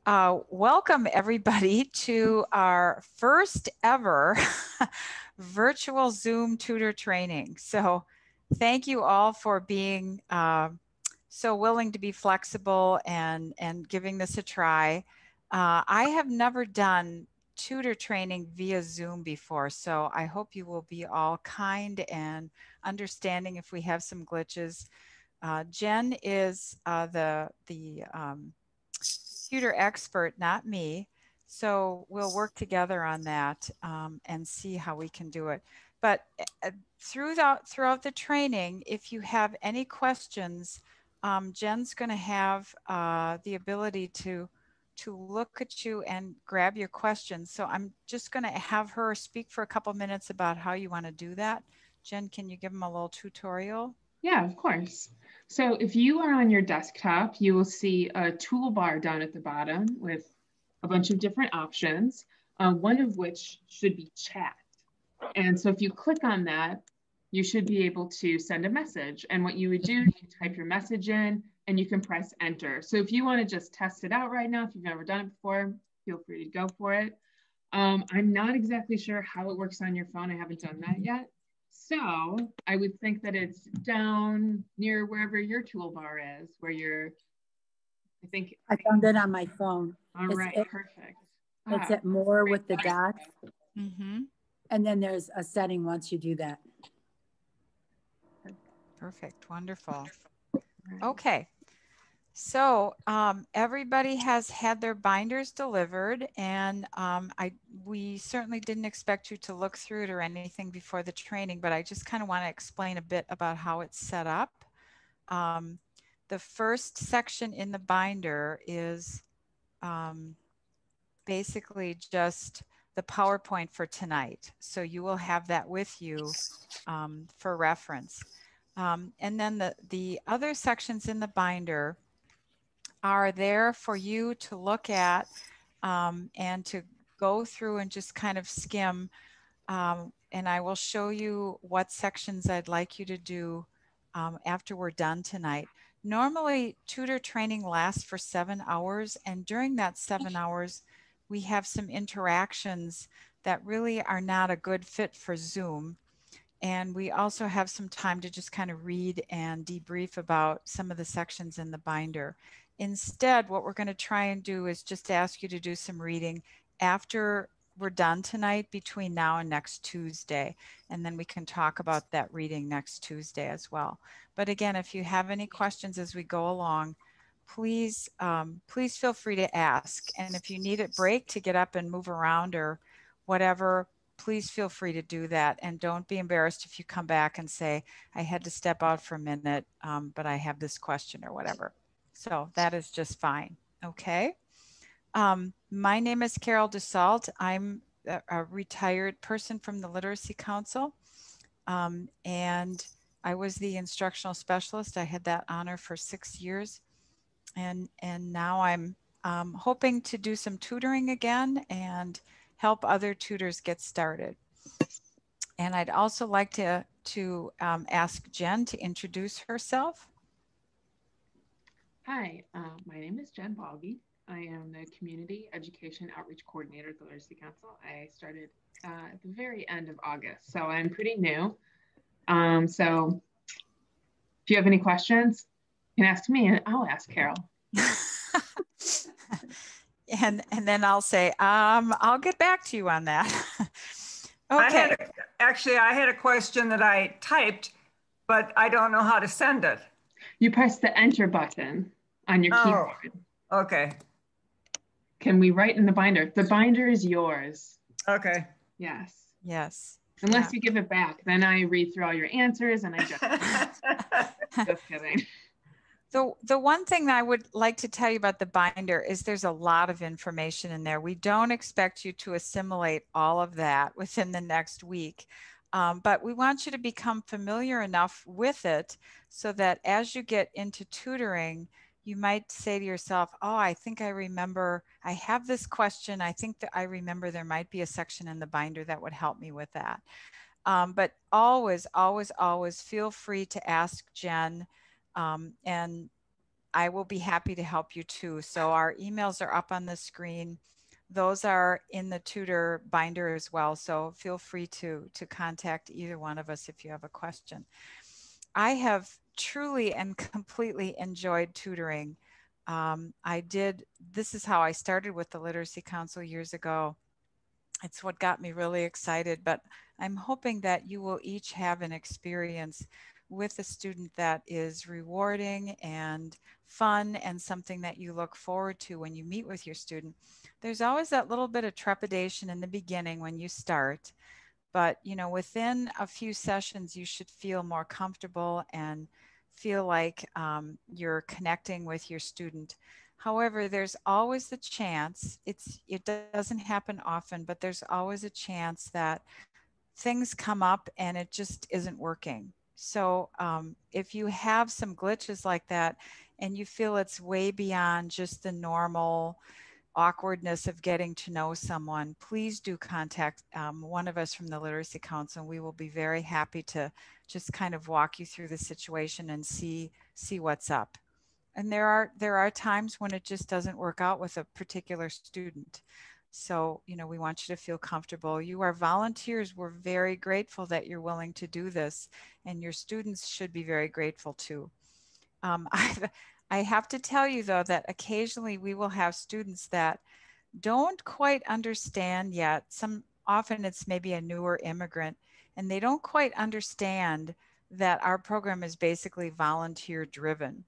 Welcome everybody to our first ever virtual Zoom tutor training. So thank you all for being so willing to be flexible and giving this a try. I have never done tutor training via Zoom before, so I hope you will be all kind and understanding if we have some glitches. Jen is the computer expert, not me. So we'll work together on that and see how we can do it. But throughout the training, if you have any questions, Jen's going to have the ability to look at you and grab your questions. So I'm just going to have her speak for a couple minutes about how you want to do that. Jen, can you give them a little tutorial? Yeah, of course. So if you are on your desktop, you will see a toolbar down at the bottom with a bunch of different options, one of which should be chat. And so if you click on that, you should be able to send a message. And what you would do, you type your message in and you can press enter. So if you want to just test it out right now, if you've never done it before, feel free to go for it. I'm not exactly sure how it works on your phone. I haven't done that yet. So I would think that it's down near wherever your toolbar is, where you're, I found it on my phone. All right, perfect. It's at more with the dots. Mm-hmm. And then there's a setting once you do that. Perfect, wonderful. Okay, so everybody has had their binders delivered, and we certainly didn't expect you to look through it or anything before the training, but I just kind of want to explain a bit about how it's set up. The first section in the binder is basically just the PowerPoint for tonight. So you will have that with you for reference. And then the other sections in the binder are there for you to look at and to go through and just kind of skim. And I will show you what sections I'd like you to do after we're done tonight. Normally, tutor training lasts for 7 hours, and during that 7 hours, we have some interactions that really are not a good fit for Zoom. And we also have some time to just kind of read and debrief about some of the sections in the binder. Instead, what we're going to try and do is just ask you to do some reading after we're done tonight between now and next Tuesday. And then we can talk about that reading next Tuesday as well. But again, if you have any questions as we go along, please, please feel free to ask. And if you need a break to get up and move around or whatever, please feel free to do that. And don't be embarrassed if you come back and say, I had to step out for a minute, but I have this question or whatever. So that is just fine. Okay. My name is Carol DeSalt. I'm a retired person from the Literacy Council. And I was the instructional specialist. I had that honor for 6 years. And now I'm hoping to do some tutoring again and help other tutors get started. And I'd also like to ask Jen to introduce herself. Hi, my name is Jen Balgi. I am the Community Education Outreach Coordinator at the Literacy Council. I started at the very end of August, so I'm pretty new. So if you have any questions, you can ask me and I'll ask Carol. And then I'll say, I'll get back to you on that. Okay. I had a question that I typed, but I don't know how to send it. You press the enter button on your keyboard. Okay. Can we write in the binder? The binder is yours. Okay. Yes. Yes. Unless you give it back, then I read through all your answers and I just kidding. The one thing that I would like to tell you about the binder is there's a lot of information in there. We don't expect you to assimilate all of that within the next week, but we want you to become familiar enough with it so that as you get into tutoring, you might say to yourself, oh, I think I remember, I have this question. I think that I remember there might be a section in the binder that would help me with that. But always, always, always feel free to ask Jen. And I will be happy to help you too. So our emails are up on the screen. Those are in the tutor binder as well. So feel free to contact either one of us if you have a question. I have truly and completely enjoyed tutoring. This is how I started with the Literacy Council years ago. It's what got me really excited, but I'm hoping that you will each have an experience with a student that is rewarding and fun and something that you look forward to when you meet with your student. There's always that little bit of trepidation in the beginning when you start, but you know, within a few sessions, you should feel more comfortable and feel like you're connecting with your student. However, there's always the chance, it doesn't happen often, but there's always a chance that things come up and it just isn't working. So if you have some glitches like that and you feel it's way beyond just the normal awkwardness of getting to know someone, please do contact one of us from the Literacy Council. We will be very happy to just kind of walk you through the situation and see what's up. And there are times when it just doesn't work out with a particular student. So, you know, we want you to feel comfortable. You are volunteers. We're very grateful that you're willing to do this, and your students should be very grateful too. I have to tell you though that occasionally we will have students that don't quite understand yet. Often it's maybe a newer immigrant and they don't quite understand that our program is basically volunteer driven.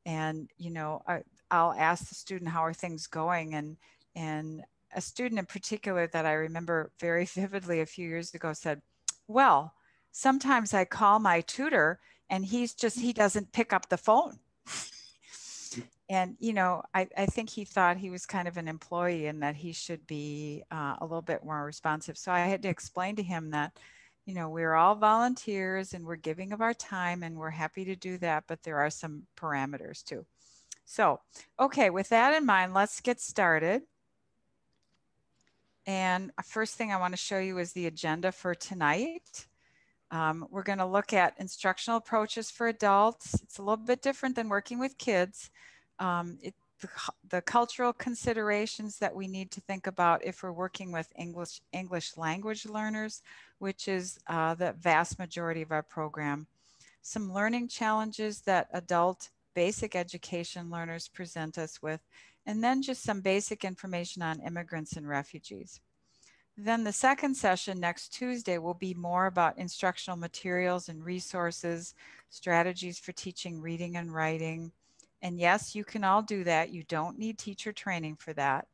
And you know, I'll ask the student, how are things going? And a student in particular that I remember very vividly a few years ago said, well, sometimes I call my tutor and he doesn't pick up the phone. And, you know, I think he thought he was kind of an employee and that he should be a little bit more responsive. So I had to explain to him that, you know, we're all volunteers and we're giving of our time and we're happy to do that, but there are some parameters too. So, okay, with that in mind, let's get started. And first thing I want to show you is the agenda for tonight. We're going to look at instructional approaches for adults. It's a little bit different than working with kids. The cultural considerations that we need to think about if we're working with English language learners, which is the vast majority of our program. Some learning challenges that adult basic education learners present us with, and then just some basic information on immigrants and refugees. Then the second session next Tuesday will be more about instructional materials and resources, strategies for teaching reading and writing. And yes, you can all do that. You don't need teacher training for that.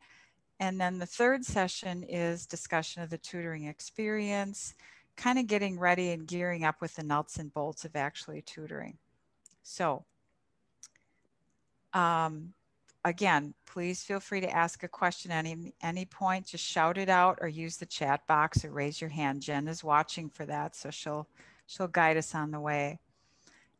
And then the third session is discussion of the tutoring experience, kind of getting ready and gearing up with the nuts and bolts of actually tutoring. So again, please feel free to ask a question at any point. Just shout it out or use the chat box or raise your hand. Jen is watching for that, so she'll guide us on the way.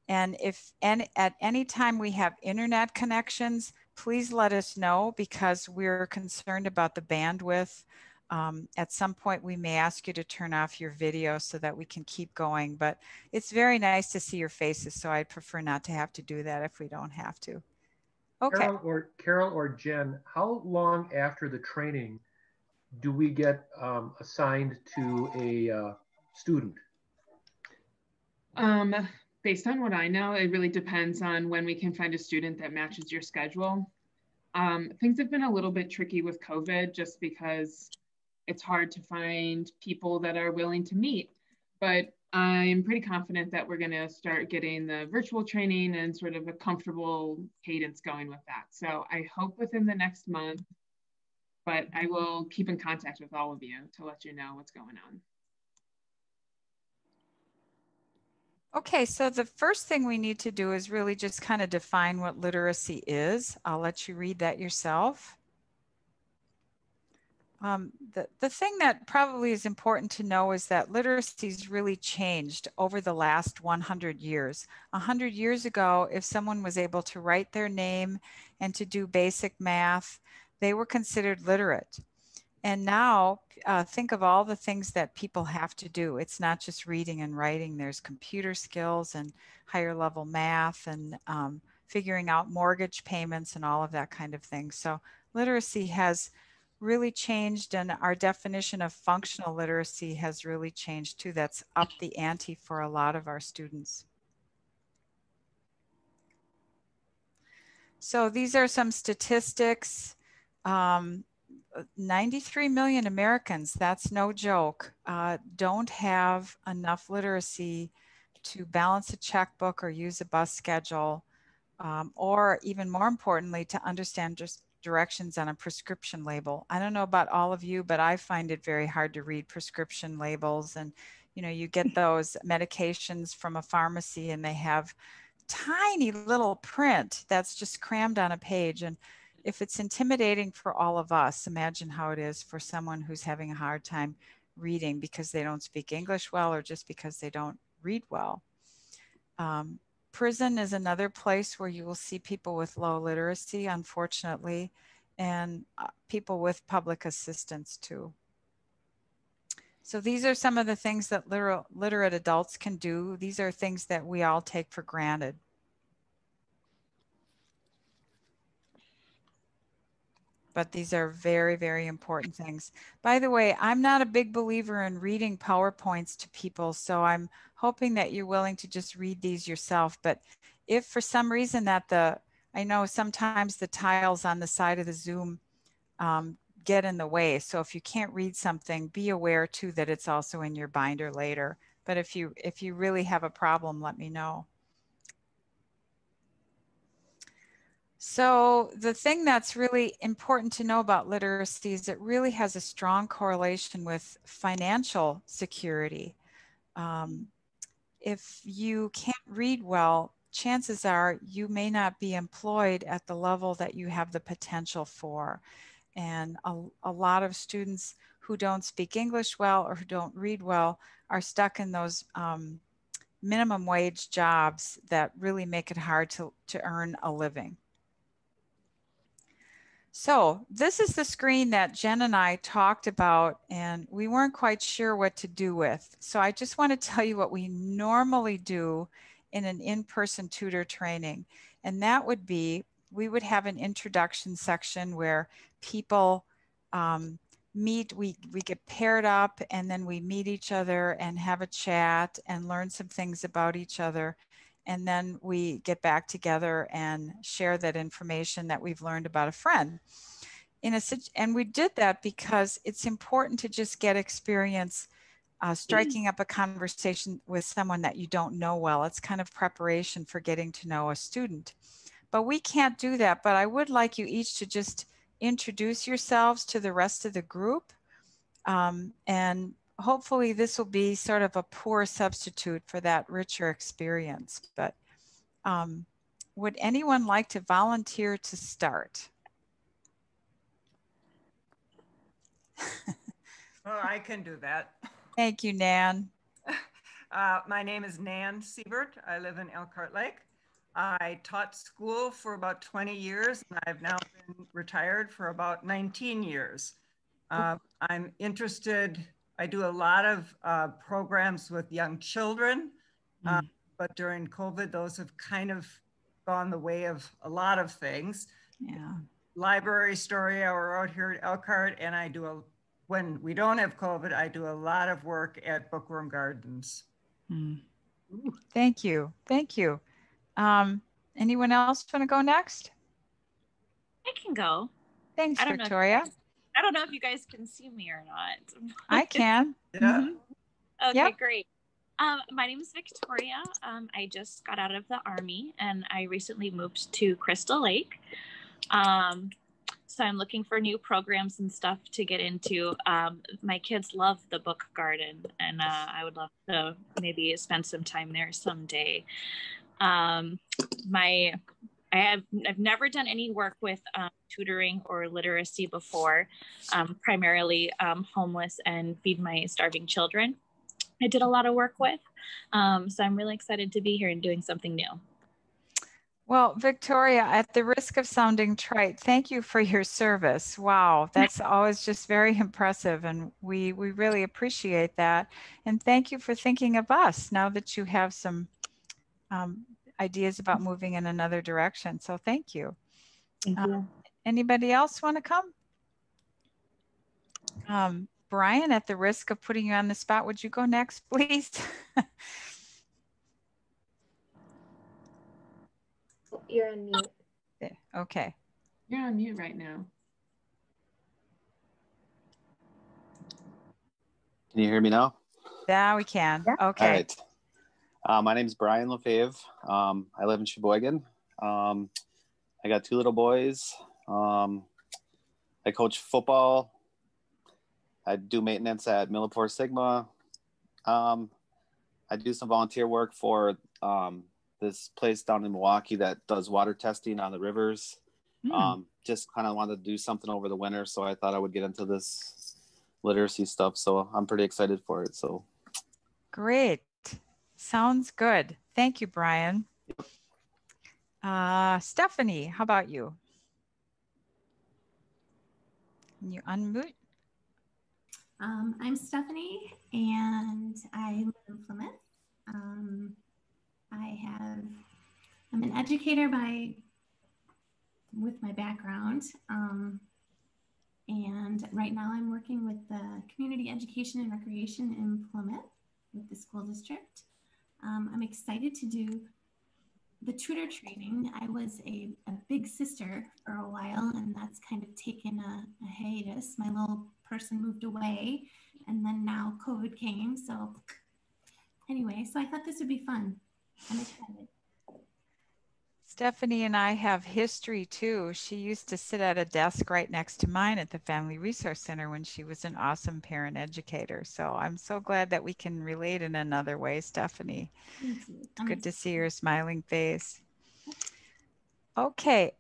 And if at any time we have internet connections, please let us know because we're concerned about the bandwidth. At some point, we may ask you to turn off your video so that we can keep going, but it's very nice to see your faces, so I'd prefer not to have to do that if we don't have to. Okay. Carol or Jen, how long after the training do we get assigned to a student? Based on what I know, it really depends on when we can find a student that matches your schedule. Things have been a little bit tricky with COVID just because it's hard to find people that are willing to meet, but I'm pretty confident that we're going to start getting the virtual training and sort of a comfortable cadence going with that. So I hope within the next month, but I will keep in contact with all of you to let you know what's going on. Okay, so the first thing we need to do is really just kind of define what literacy is. I'll let you read that yourself. The thing that probably is important to know is that literacy's really changed over the last 100 years. 100 years ago, if someone was able to write their name and to do basic math, they were considered literate. And now think of all the things that people have to do. It's not just reading and writing. There's computer skills and higher level math and figuring out mortgage payments and all of that kind of thing. So literacy has really changed, and our definition of functional literacy has really changed too. That's up the ante for a lot of our students. So these are some statistics. 93 million Americans, that's no joke, don't have enough literacy to balance a checkbook or use a bus schedule, or even more importantly, to understand just directions on a prescription label. I don't know about all of you, but I find it very hard to read prescription labels. And, you know, you get those medications from a pharmacy and they have tiny little print that's just crammed on a page. And if it's intimidating for all of us, imagine how it is for someone who's having a hard time reading because they don't speak English well or just because they don't read well. Prison is another place where you will see people with low literacy, unfortunately, and people with public assistance too. So these are some of the things that literate adults can do. These are things that we all take for granted. But these are very, very important things. By the way, I'm not a big believer in reading PowerPoints to people, so I'm hoping that you're willing to just read these yourself. But if for some reason that I know sometimes the tiles on the side of the Zoom get in the way. So if you can't read something, be aware too that it's also in your binder later. But if you really have a problem, let me know. So the thing that's really important to know about literacy is it really has a strong correlation with financial security. If you can't read well, chances are you may not be employed at the level that you have the potential for. And a lot of students who don't speak English well or who don't read well are stuck in those minimum wage jobs that really make it hard to earn a living. So this is the screen that Jen and I talked about and we weren't quite sure what to do with. So I just want to tell you what we normally do in an in-person tutor training. And that would be, we would have an introduction section where people meet, we get paired up and then we meet each other and have a chat and learn some things about each other. And then we get back together and share that information that we've learned about a friend. And we did that because it's important to just get experience striking up a conversation with someone that you don't know well. It's kind of preparation for getting to know a student. But we can't do that. But I would like you each to just introduce yourselves to the rest of the group. And hopefully this will be sort of a poor substitute for that richer experience. But would anyone like to volunteer to start? Oh, I can do that. Thank you, Nan. My name is Nan Siebert. I live in Elkhart Lake. I taught school for about 20 years, and I've now been retired for about 19 years. I'm interested, I do a lot of programs with young children, but during COVID, those have kind of gone the way of a lot of things. Yeah. Library story hour out here at Elkhart, and I do when we don't have COVID, I do a lot of work at Bookworm Gardens. Thank you. Thank you. Anyone else want to go next? I can go. Thanks, Victoria. I don't know if you guys can see me or not. I can. Yeah. Okay, Yep. Great. My name is Victoria. I just got out of the Army and I recently moved to Crystal Lake. So I'm looking for new programs and stuff to get into. My kids love the book garden and I would love to maybe spend some time there someday. I've never done any work with tutoring or literacy before, primarily homeless and feed my starving children. I did a lot of work with, so I'm really excited to be here and doing something new. Well, Victoria, at the risk of sounding trite, thank you for your service. Wow, that's always just very impressive, and we really appreciate that. And thank you for thinking of us now that you have some, ideas about moving in another direction. So thank you. Thank you. Anybody else want to come? Brian, at the risk of putting you on the spot, would you go next, please? You're on mute. Okay. You're on mute right now. Can you hear me now? Yeah, we can. Yeah. Okay. All right. My name is Brian Lefebvre. I live in Sheboygan. I got 2 little boys. I coach football. I do maintenance at Millipore Sigma. I do some volunteer work for this place down in Milwaukee that does water testing on the rivers. Just kind of wanted to do something over the winter, so I thought I would get into this literacy stuff. So I'm pretty excited for it. So Great. Sounds good. Thank you, Brian. Stephanie, how about you? Can you unmute? I'm Stephanie, and I live in Plymouth. I'm an educator with my background, and right now I'm working with the Community Education and Recreation in Plymouth with the school district. I'm excited to do the tutor training. I was a big sister for a while, and that's kind of taken a hiatus. My little person moved away, and then now COVID came. So anyway, so I thought this would be fun. I'm excited. Stephanie and I have history too. She used to sit at a desk right next to mine at the Family Resource Center when she was an awesome parent educator. So I'm so glad that we can relate in another way, Stephanie. Thank you. It's good to see your smiling face. Okay,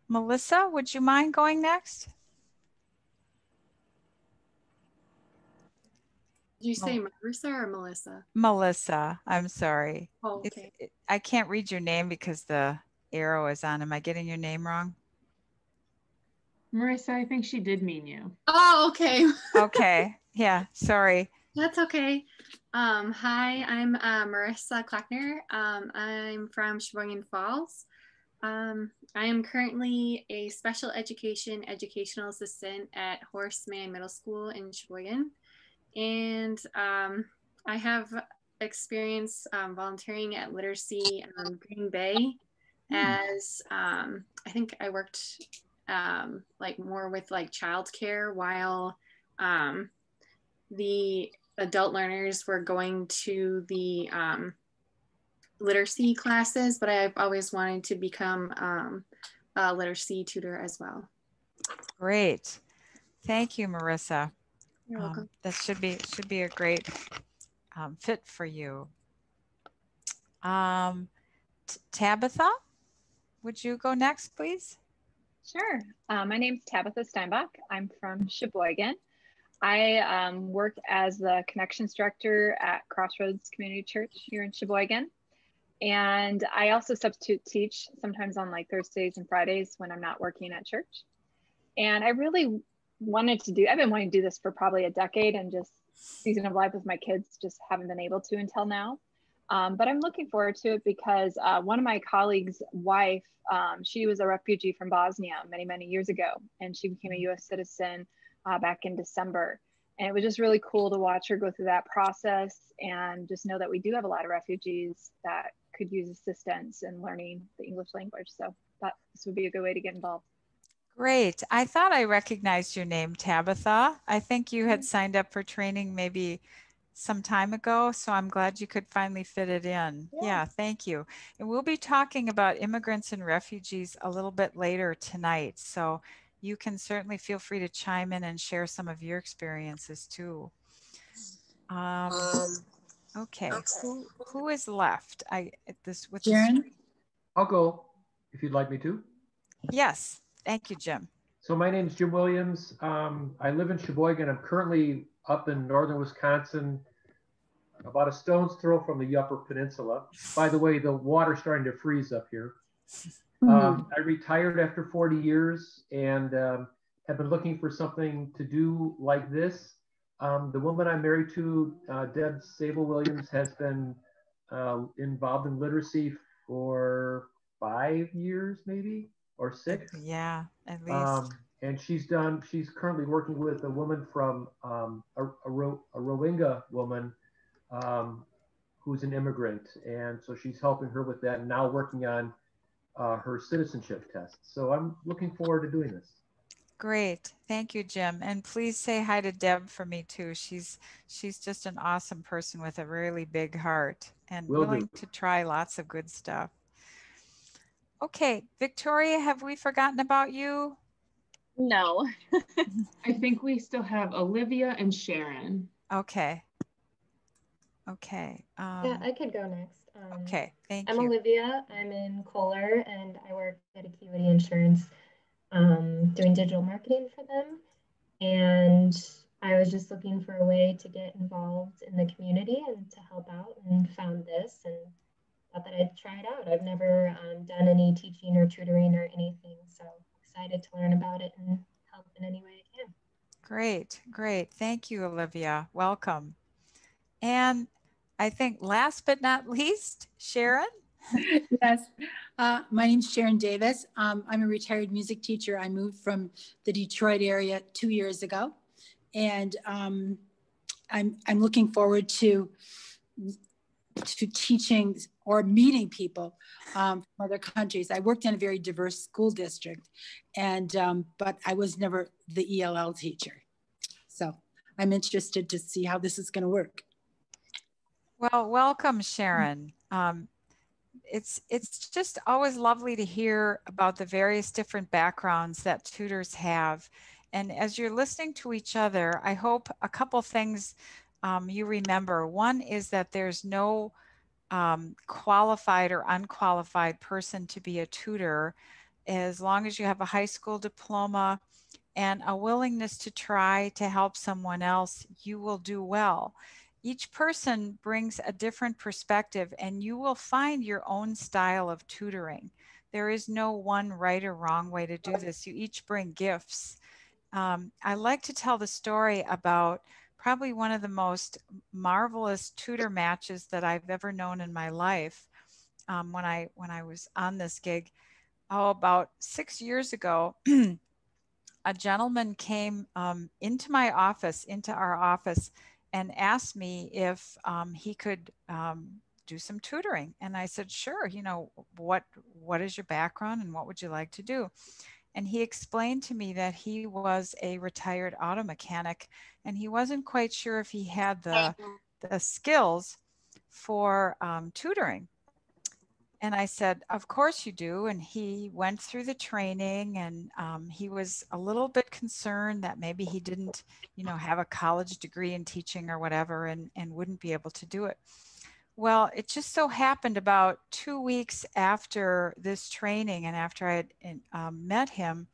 Melissa, would you mind going next? Did you say Marissa or Melissa? Melissa, I'm sorry. Oh, okay. I can't read your name because the arrow is on. Am I getting your name wrong? Marissa, I think she did mean you. Oh, okay. Okay. Yeah, sorry. That's okay. Hi, I'm Marissa Kleckner. I'm from Sheboygan Falls. I am currently a special educational assistant at Horseman Middle School in Sheboygan. And I have experience volunteering at Literacy Green Bay as I think I worked like more with like childcare while the adult learners were going to the literacy classes, but I've always wanted to become a literacy tutor as well. Great. Thank you, Marissa. You're welcome. That should be a great fit for you. Tabitha, would you go next, please? Sure. My name's Tabitha Steinbach. I'm from Sheboygan. I work as the Connections Director at Crossroads Community Church here in Sheboygan. And I also substitute teach sometimes on like Thursdays and Fridays when I'm not working at church. And I really wanted to do, I've been wanting to do this for probably a decade, and just season of life with my kids, just haven't been able to until now. But I'm looking forward to it because one of my colleagues' wife, she was a refugee from Bosnia many, many years ago, and she became a US citizen back in December. And it was just really cool to watch her go through that process and just know that we do have a lot of refugees that could use assistance in learning the English language. So thought this would be a good way to get involved. Great. I thought I recognized your name, Tabitha. I think you had signed up for training maybe some time ago, so I'm glad you could finally fit it in. Yeah, thank you. And we'll be talking about immigrants and refugees a little bit later tonight, so you can certainly feel free to chime in and share some of your experiences too. Okay, who is left? Jaren? I'll go if you'd like me to. Yes, thank you, Jim. So my name's Jim Williams. I live in Sheboygan. I'm currently up in northern Wisconsin, about a stone's throw from the Upper Peninsula. By the way, the water's starting to freeze up here. I retired after 40 years and have been looking for something to do like this. The woman I'm married to, Deb Sable Williams, has been involved in literacy for 5 years, maybe, or 6. Yeah, at least. And she's currently working with a woman from a Rohingya woman who's an immigrant. And so she's helping her with that and now working on her citizenship test. So I'm looking forward to doing this. Great. Thank you, Jim. And please say hi to Deb for me too. She's just an awesome person with a really big heart and willing to try lots of good stuff. Okay, Victoria, have we forgotten about you? No. I think we still have Olivia and Sharon. Okay. Okay. Yeah, I could go next. Okay, thank you. I'm Olivia. I'm in Kohler, and I work at Acuity Insurance doing digital marketing for them. And I was just looking for a way to get involved in the community and to help out, and found this and thought that I'd try it out. I've never done any teaching or tutoring or anything, so excited to learn about it and help in any way I can. Great, great. Thank you, Olivia. Welcome. And I think last but not least, Sharon. Yes, my name's Sharon Davis. I'm a retired music teacher. I moved from the Detroit area 2 years ago, and I'm looking forward to teaching or meeting people from other countries. I worked in a very diverse school district, and but I was never the ELL teacher. So I'm interested to see how this is going to work. Well, welcome, Sharon. It's just always lovely to hear about the various different backgrounds that tutors have. And as you're listening to each other, I hope a couple things you remember. One is that there's no qualified or unqualified person to be a tutor. As long as you have a high school diploma and a willingness to try to help someone else, you will do well. Each person brings a different perspective, and you will find your own style of tutoring. There is no one right or wrong way to do this. You each bring gifts. I like to tell the story about probably one of the most marvelous tutor matches that I've ever known in my life. When I was on this gig, about 6 years ago, a gentleman came into our office, and asked me if he could do some tutoring. And I said, sure, you know, what is your background and what would you like to do? And he explained to me that he was a retired auto mechanic, and he wasn't quite sure if he had the skills for tutoring. And I said, of course you do. And he went through the training, and he was a little bit concerned that maybe he didn't, you know, have a college degree in teaching or whatever, and wouldn't be able to do it. Well, it just so happened about 2 weeks after this training and after I had met him,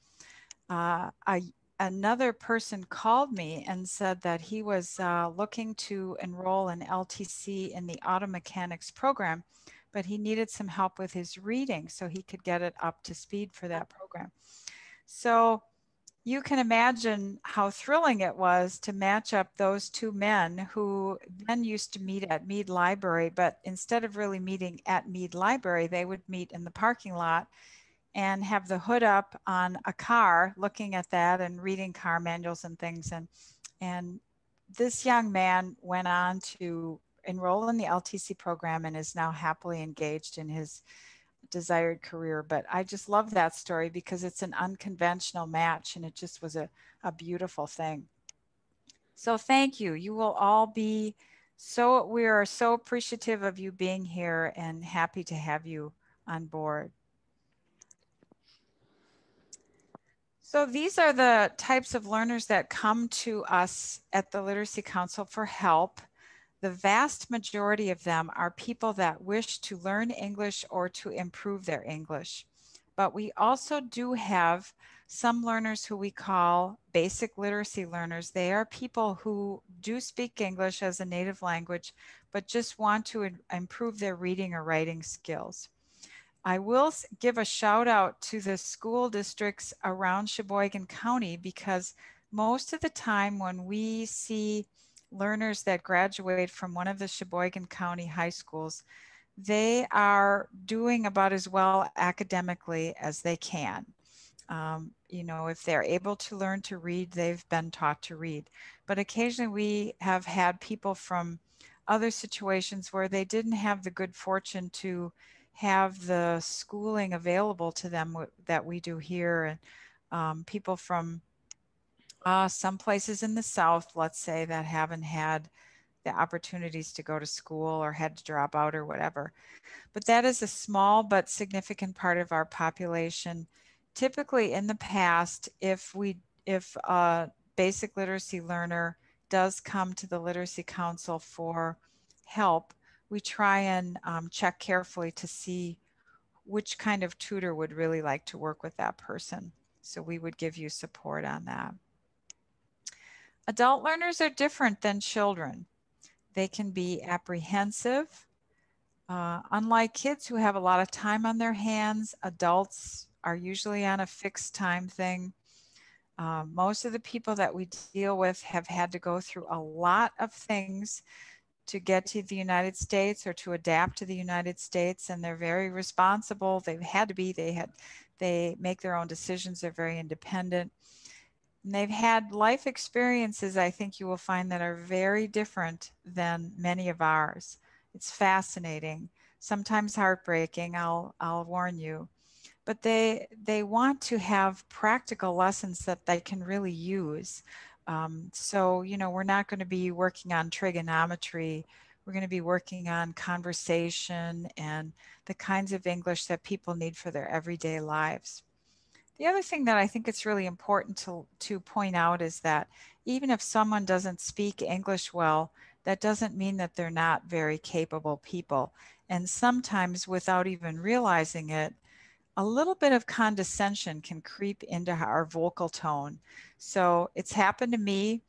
another person called me and said that he was looking to enroll in LTC in the auto mechanics program, but he needed some help with his reading so he could get it up to speed for that program. So you can imagine how thrilling it was to match up those two men who then used to meet at Mead Library, but instead of really meeting at Mead Library, they would meet in the parking lot and have the hood up on a car, looking at that and reading car manuals and things. And this young man went on to enroll in the LTC program and is now happily engaged in his desired career. But I just love that story because it's an unconventional match, and it just was a beautiful thing. So thank you. You will all be we are so appreciative of you being here and happy to have you on board. So these are the types of learners that come to us at the Literacy Council for help. The vast majority of them are people that wish to learn English or to improve their English. But we also do have some learners who we call basic literacy learners. They are people who do speak English as a native language, but just want to improve their reading or writing skills. I will give a shout out to the school districts around Sheboygan County, because most of the time when we see learners that graduate from one of the Sheboygan County high schools, they are doing about as well academically as they can. You know, if they're able to learn to read, they've been taught to read. But occasionally we have had people from other situations where they didn't have the good fortune to have the schooling available to them that we do here. And people from some places in the South, let's say, that haven't had the opportunities to go to school or had to drop out or whatever. But that is a small but significant part of our population. Typically in the past, if a basic literacy learner does come to the Literacy Council for help, we try and check carefully to see which kind of tutor would really like to work with that person. So we would give you support on that. Adult learners are different than children. They can be apprehensive. Unlike kids who have a lot of time on their hands, adults are usually on a fixed time thing. Most of the people that we deal with have had to go through a lot of things to get to the United States or to adapt to the United States, and they're very responsible. They've had to be. They make their own decisions. They're very independent. And they've had life experiences, I think you will find, that are very different than many of ours. It's fascinating, sometimes heartbreaking, I'll warn you. But they want to have practical lessons that they can really use. So, you know, we're not going to be working on trigonometry. We're going to be working on conversation and the kinds of English that people need for their everyday lives. The other thing that I think it's really important to point out is that even if someone doesn't speak English well, that doesn't mean that they're not very capable people. And sometimes without even realizing it, a little bit of condescension can creep into our vocal tone. So it's happened to me.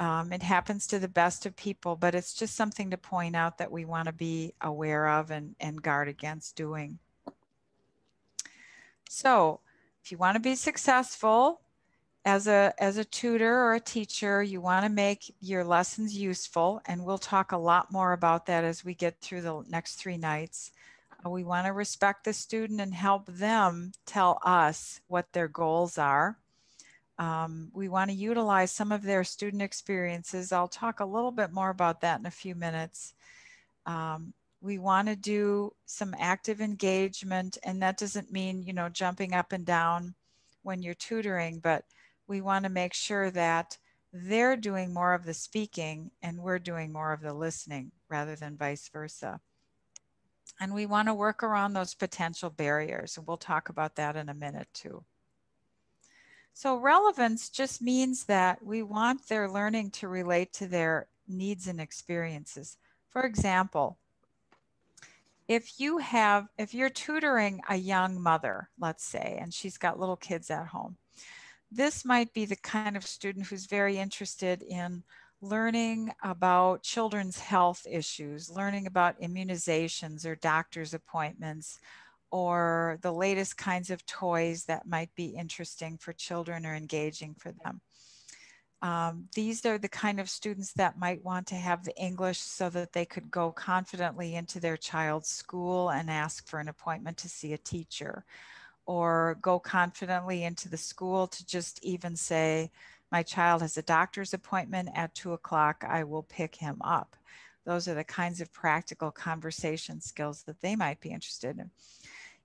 It happens to the best of people, but it's just something to point out that we want to be aware of and guard against doing. So if you want to be successful as a tutor or a teacher, you want to make your lessons useful, and we'll talk a lot more about that as we get through the next 3 nights. We want to respect the student and help them tell us what their goals are. We want to utilize some of their student experiences. I'll talk a little bit more about that in a few minutes. We want to do some active engagement, and that doesn't mean, you know, jumping up and down when you're tutoring, but we want to make sure that they're doing more of the speaking and we're doing more of the listening rather than vice versa. And we want to work around those potential barriers, and we'll talk about that in a minute too. So relevance just means that we want their learning to relate to their needs and experiences. For example, if you're tutoring a young mother, let's say, and she's got little kids at home, this might be the kind of student who's very interested in learning about children's health issues, learning about immunizations or doctor's appointments, or the latest kinds of toys that might be interesting for children or engaging for them. These are the kind of students that might want to have the English so that they could go confidently into their child's school and ask for an appointment to see a teacher, or go confidently into the school to just even say, my child has a doctor's appointment at 2 o'clock, I will pick him up. Those are the kinds of practical conversation skills that they might be interested in.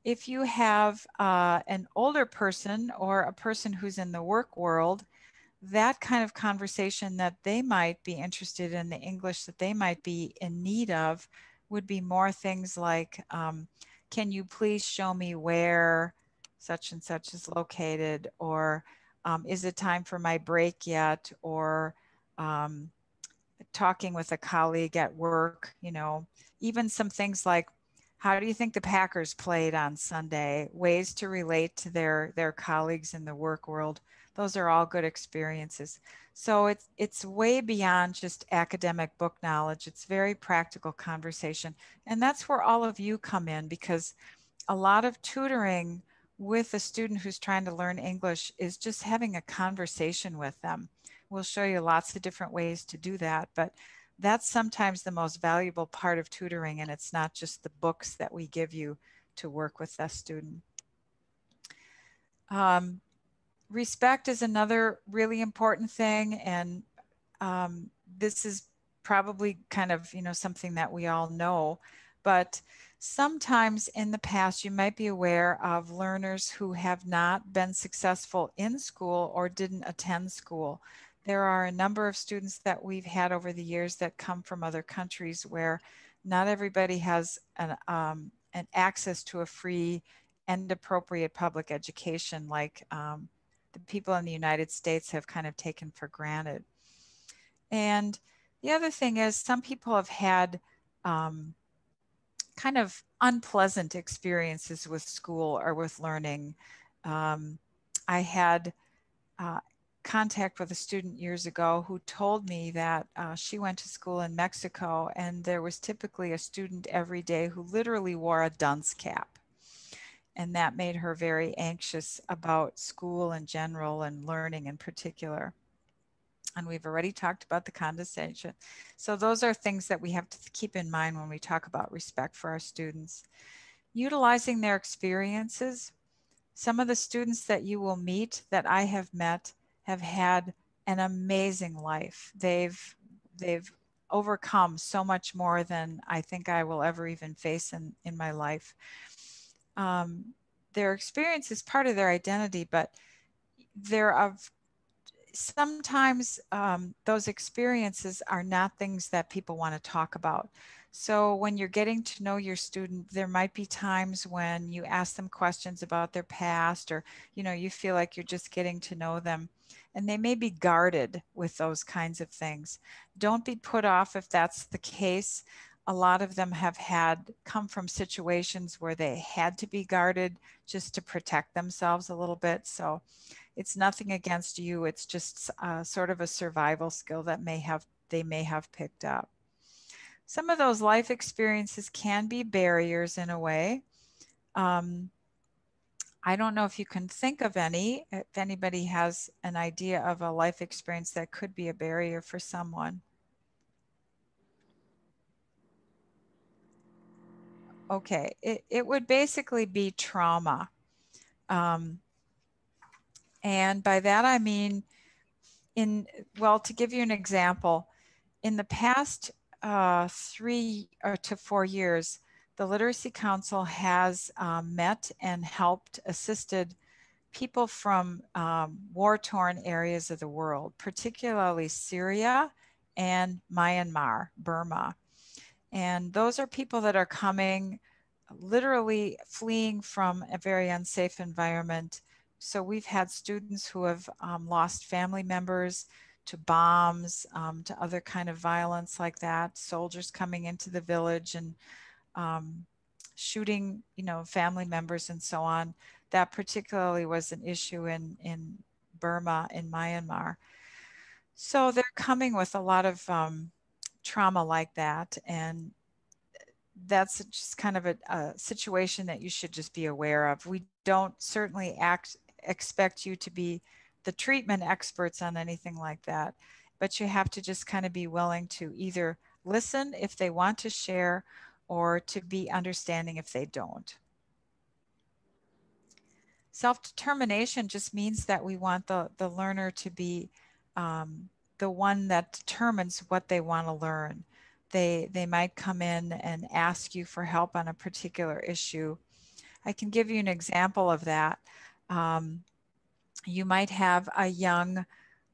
If you have an older person or a person who's in the work world, that kind of conversation that they might be interested in, the English that they might be in need of, would be more things like, can you please show me where such and such is located, or is it time for my break yet, or talking with a colleague at work, you know, even some things like, how do you think the Packers played on Sunday? Ways to relate to their colleagues in the work world. Those are all good experiences. So it's way beyond just academic book knowledge. It's very practical conversation. And that's where all of you come in, because a lot of tutoring with a student who's trying to learn English is just having a conversation with them. we'll show you lots of different ways to do that, but that's sometimes the most valuable part of tutoring, and it's not just the books that we give you to work with the student. Respect is another really important thing, and this is probably kind of, you know, something that we all know, but sometimes in the past you might be aware of learners who have not been successful in school or didn't attend school. There are a number of students that we've had over the years that come from other countries where not everybody has an access to a free and appropriate public education like the people in the United States have kind of taken for granted. And the other thing is some people have had kind of unpleasant experiences with school or with learning. I had contact with a student years ago who told me that she went to school in Mexico and there was typically a student every day who literally wore a dunce cap. And that made her very anxious about school in general and learning in particular. And we've already talked about the condescension. So those are things that we have to keep in mind when we talk about respect for our students. Utilizing their experiences. Some of the students that you will meet that I have met have had an amazing life. They've overcome so much more than I think I will ever even face in my life. Their experience is part of their identity, but they're of sometimes those experiences are not things that people want to talk about. So when you're getting to know your student, there might be times when you ask them questions about their past, or you know, you feel like you're just getting to know them, and they may be guarded with those kinds of things. Don't be put off if that's the case. A lot of them have come from situations where they had to be guarded just to protect themselves a little bit. So it's nothing against you. It's just sort of a survival skill that they may have picked up. Some of those life experiences can be barriers in a way. I don't know if you can think of any, if anybody has an idea of a life experience that could be a barrier for someone. Okay, it would basically be trauma. And by that I mean, well, to give you an example, in the past 3 to 4 years, the Literacy Council has met and helped, assisted people from war-torn areas of the world, particularly Syria and Myanmar, Burma. And those are people that are coming, literally fleeing from a very unsafe environment. So we've had students who have lost family members to bombs, to other kind of violence like that, soldiers coming into the village and shooting, you know, family members and so on. That particularly was an issue in Burma, in Myanmar. So they're coming with a lot of trauma like that, and that's just kind of a situation that you should just be aware of. We don't certainly expect you to be the treatment experts on anything like that, but you have to just kind of be willing to either listen if they want to share or to be understanding if they don't. Self-determination just means that we want the learner to be the one that determines what they want to learn. They might come in and ask you for help on a particular issue. I can give you an example of that. You might have a young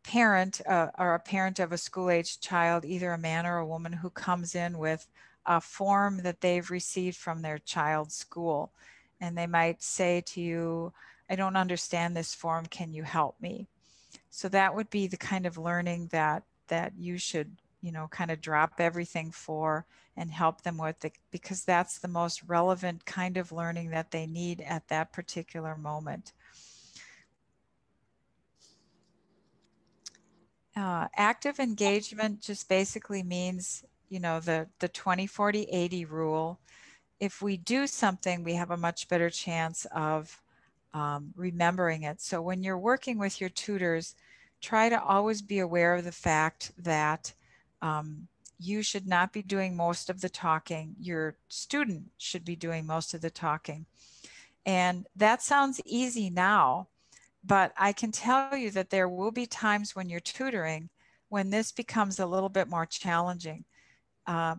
parent or a parent of a school-aged child, either a man or a woman, who comes in with a form that they've received from their child's school. And they might say to you, I don't understand this form, can you help me? So that would be the kind of learning that you should, you know, kind of drop everything for and help them with it, because that's the most relevant kind of learning that they need at that particular moment. Active engagement just basically means, you know, the 20-40-80 rule. If we do something, we have a much better chance of remembering it. So when you're working with your tutors, try to always be aware of the fact that you should not be doing most of the talking. Your student should be doing most of the talking. And that sounds easy now, but I can tell you that there will be times when you're tutoring when this becomes a little bit more challenging.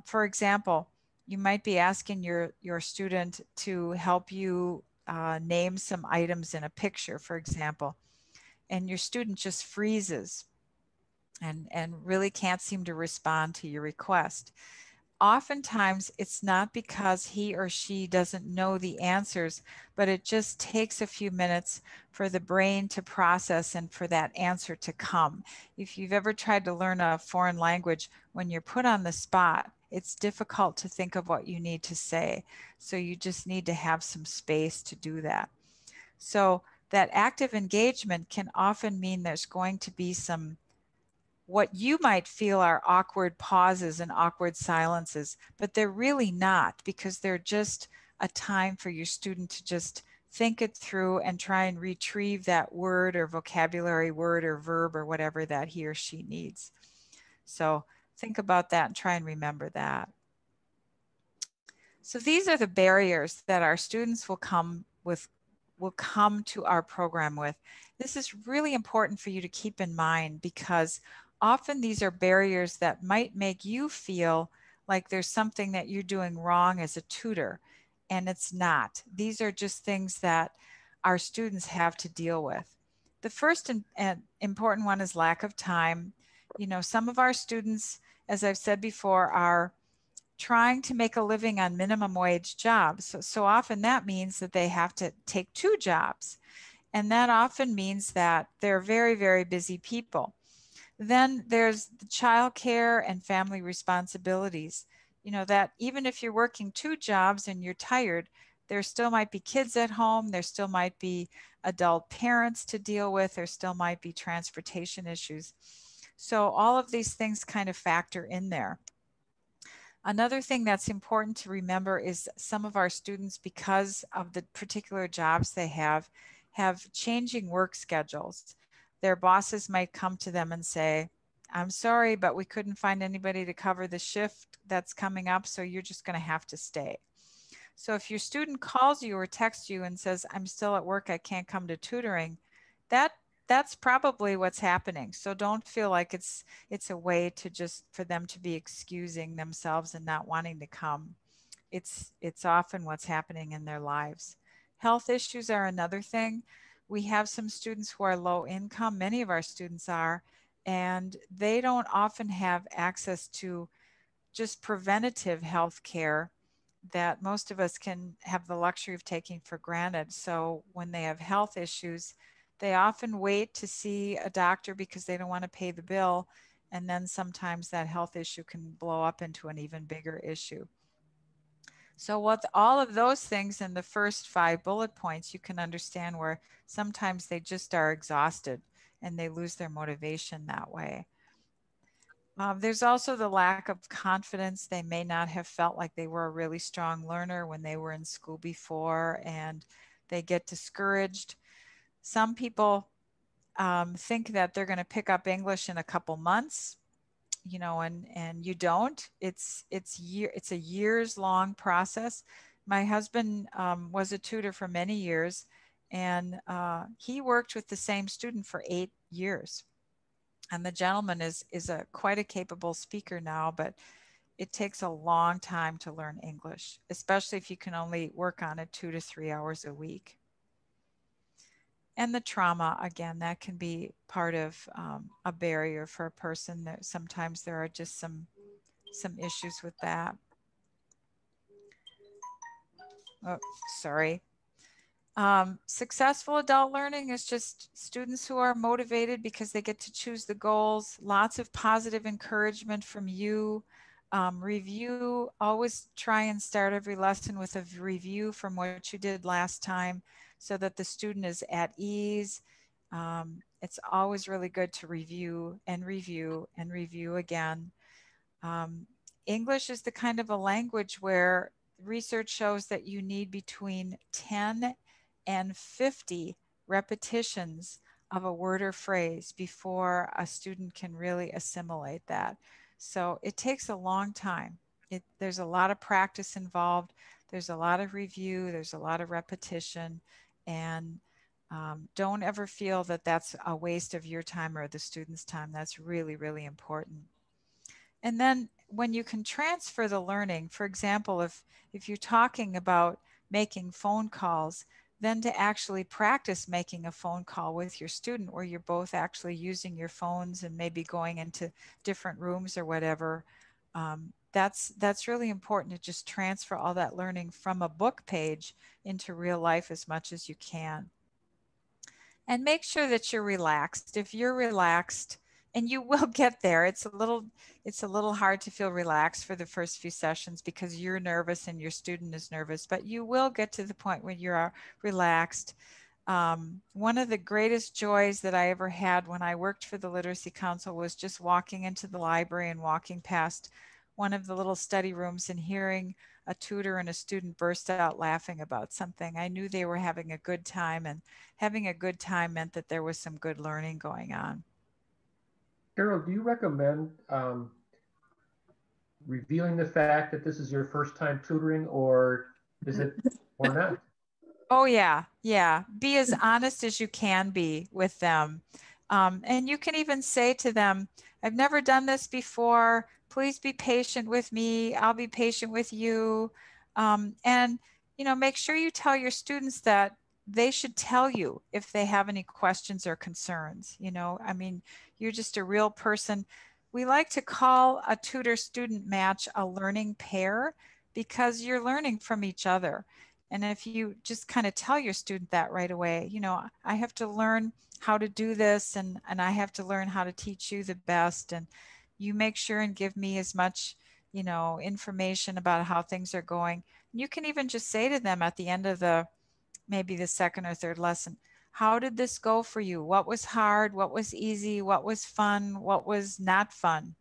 For example, you might be asking your student to help you name some items in a picture, for example, and your student just freezes and really can't seem to respond to your request. Oftentimes, it's not because he or she doesn't know the answers, but it just takes a few minutes for the brain to process and for that answer to come. If you've ever tried to learn a foreign language, when you're put on the spot, it's difficult to think of what you need to say. So you just need to have some space to do that. So that active engagement can often mean there's going to be some what you might feel are awkward pauses and awkward silences, but they're really not, because they're just a time for your student to just think it through and try and retrieve that word or vocabulary word or verb or whatever that he or she needs. So think about that and try and remember that. So these are the barriers that our students will come to our program with. This is really important for you to keep in mind, because often these are barriers that might make you feel like there's something that you're doing wrong as a tutor, and it's not. These are just things that our students have to deal with. The first and important one is lack of time. You know, some of our students, as I've said before, are trying to make a living on minimum wage jobs. So often that means that they have to take 2 jobs. And that often means that they're very, very busy people. Then there's the childcare and family responsibilities. You know, that even if you're working 2 jobs and you're tired, there still might be kids at home, there still might be adult parents to deal with, there still might be transportation issues. So all of these things kind of factor in there. Another thing that's important to remember is some of our students, because of the particular jobs they have changing work schedules. Their bosses might come to them and say, I'm sorry, but we couldn't find anybody to cover the shift that's coming up, so you're just going to have to stay. So if your student calls you or texts you and says, I'm still at work, I can't come to tutoring, that's probably what's happening. So don't feel like it's a way to just for them to be excusing themselves and not wanting to come. It's often what's happening in their lives. Health issues are another thing. We have some students who are low income, many of our students are, and they don't often have access to just preventative health care that most of us can have the luxury of taking for granted. So when they have health issues, they often wait to see a doctor because they don't want to pay the bill. And then sometimes that health issue can blow up into an even bigger issue. So with all of those things in the first 5 bullet points, you can understand where sometimes they just are exhausted and they lose their motivation that way. There's also the lack of confidence. They may not have felt like they were a really strong learner when they were in school before, and they get discouraged. Some people think that they're going to pick up English in a couple months, you know, and you don't. It's a years long process. My husband was a tutor for many years, and he worked with the same student for 8 years. And the gentleman is quite a capable speaker now, but it takes a long time to learn English, especially if you can only work on it 2 to 3 hours a week. And the trauma, again, that can be part of a barrier for a person. That sometimes there are just some issues with that. Oh, sorry. Successful adult learning is just students who are motivated because they get to choose the goals, lots of positive encouragement from you. Review, always try and start every lesson with a review from what you did last time so that the student is at ease. It's always really good to review and review and review again. English is the kind of a language where research shows that you need between 10 and 50 repetitions of a word or phrase before a student can really assimilate that. So it takes a long time. There's a lot of practice involved. There's a lot of review. There's a lot of repetition. And don't ever feel that that's a waste of your time or the student's time. That's really, really important. And then when you can transfer the learning, for example, if you're talking about making phone calls, then to actually practice making a phone call with your student where you're both actually using your phones and maybe going into different rooms or whatever, that's really important to just transfer all that learning from a book page into real life as much as you can. And make sure that you're relaxed. If you're relaxed, and you will get there, it's a little hard to feel relaxed for the first few sessions because you're nervous and your student is nervous, but you will get to the point where you're relaxed. One of the greatest joys that I ever had when I worked for the Literacy Council was just walking into the library and walking past one of the little study rooms and hearing a tutor and a student burst out laughing about something. I knew they were having a good time, and having a good time meant that there was some good learning going on. Carol, do you recommend revealing the fact that this is your first time tutoring, or is it, or not? Oh yeah, yeah. Be as honest as you can be with them. And you can even say to them, I've never done this before. Please be patient with me. I'll be patient with you. And, make sure you tell your students that they should tell you if they have any questions or concerns. I mean, you're just a real person. We like to call a tutor-student match a learning pair because you're learning from each other. And if you just kind of tell your student that right away, I have to learn how to do this, and I have to learn how to teach you the best. And you make sure and give me as much, information about how things are going. You can even just say to them at the end of maybe the second or third lesson, how did this go for you? What was hard? What was easy? What was fun? What was not fun?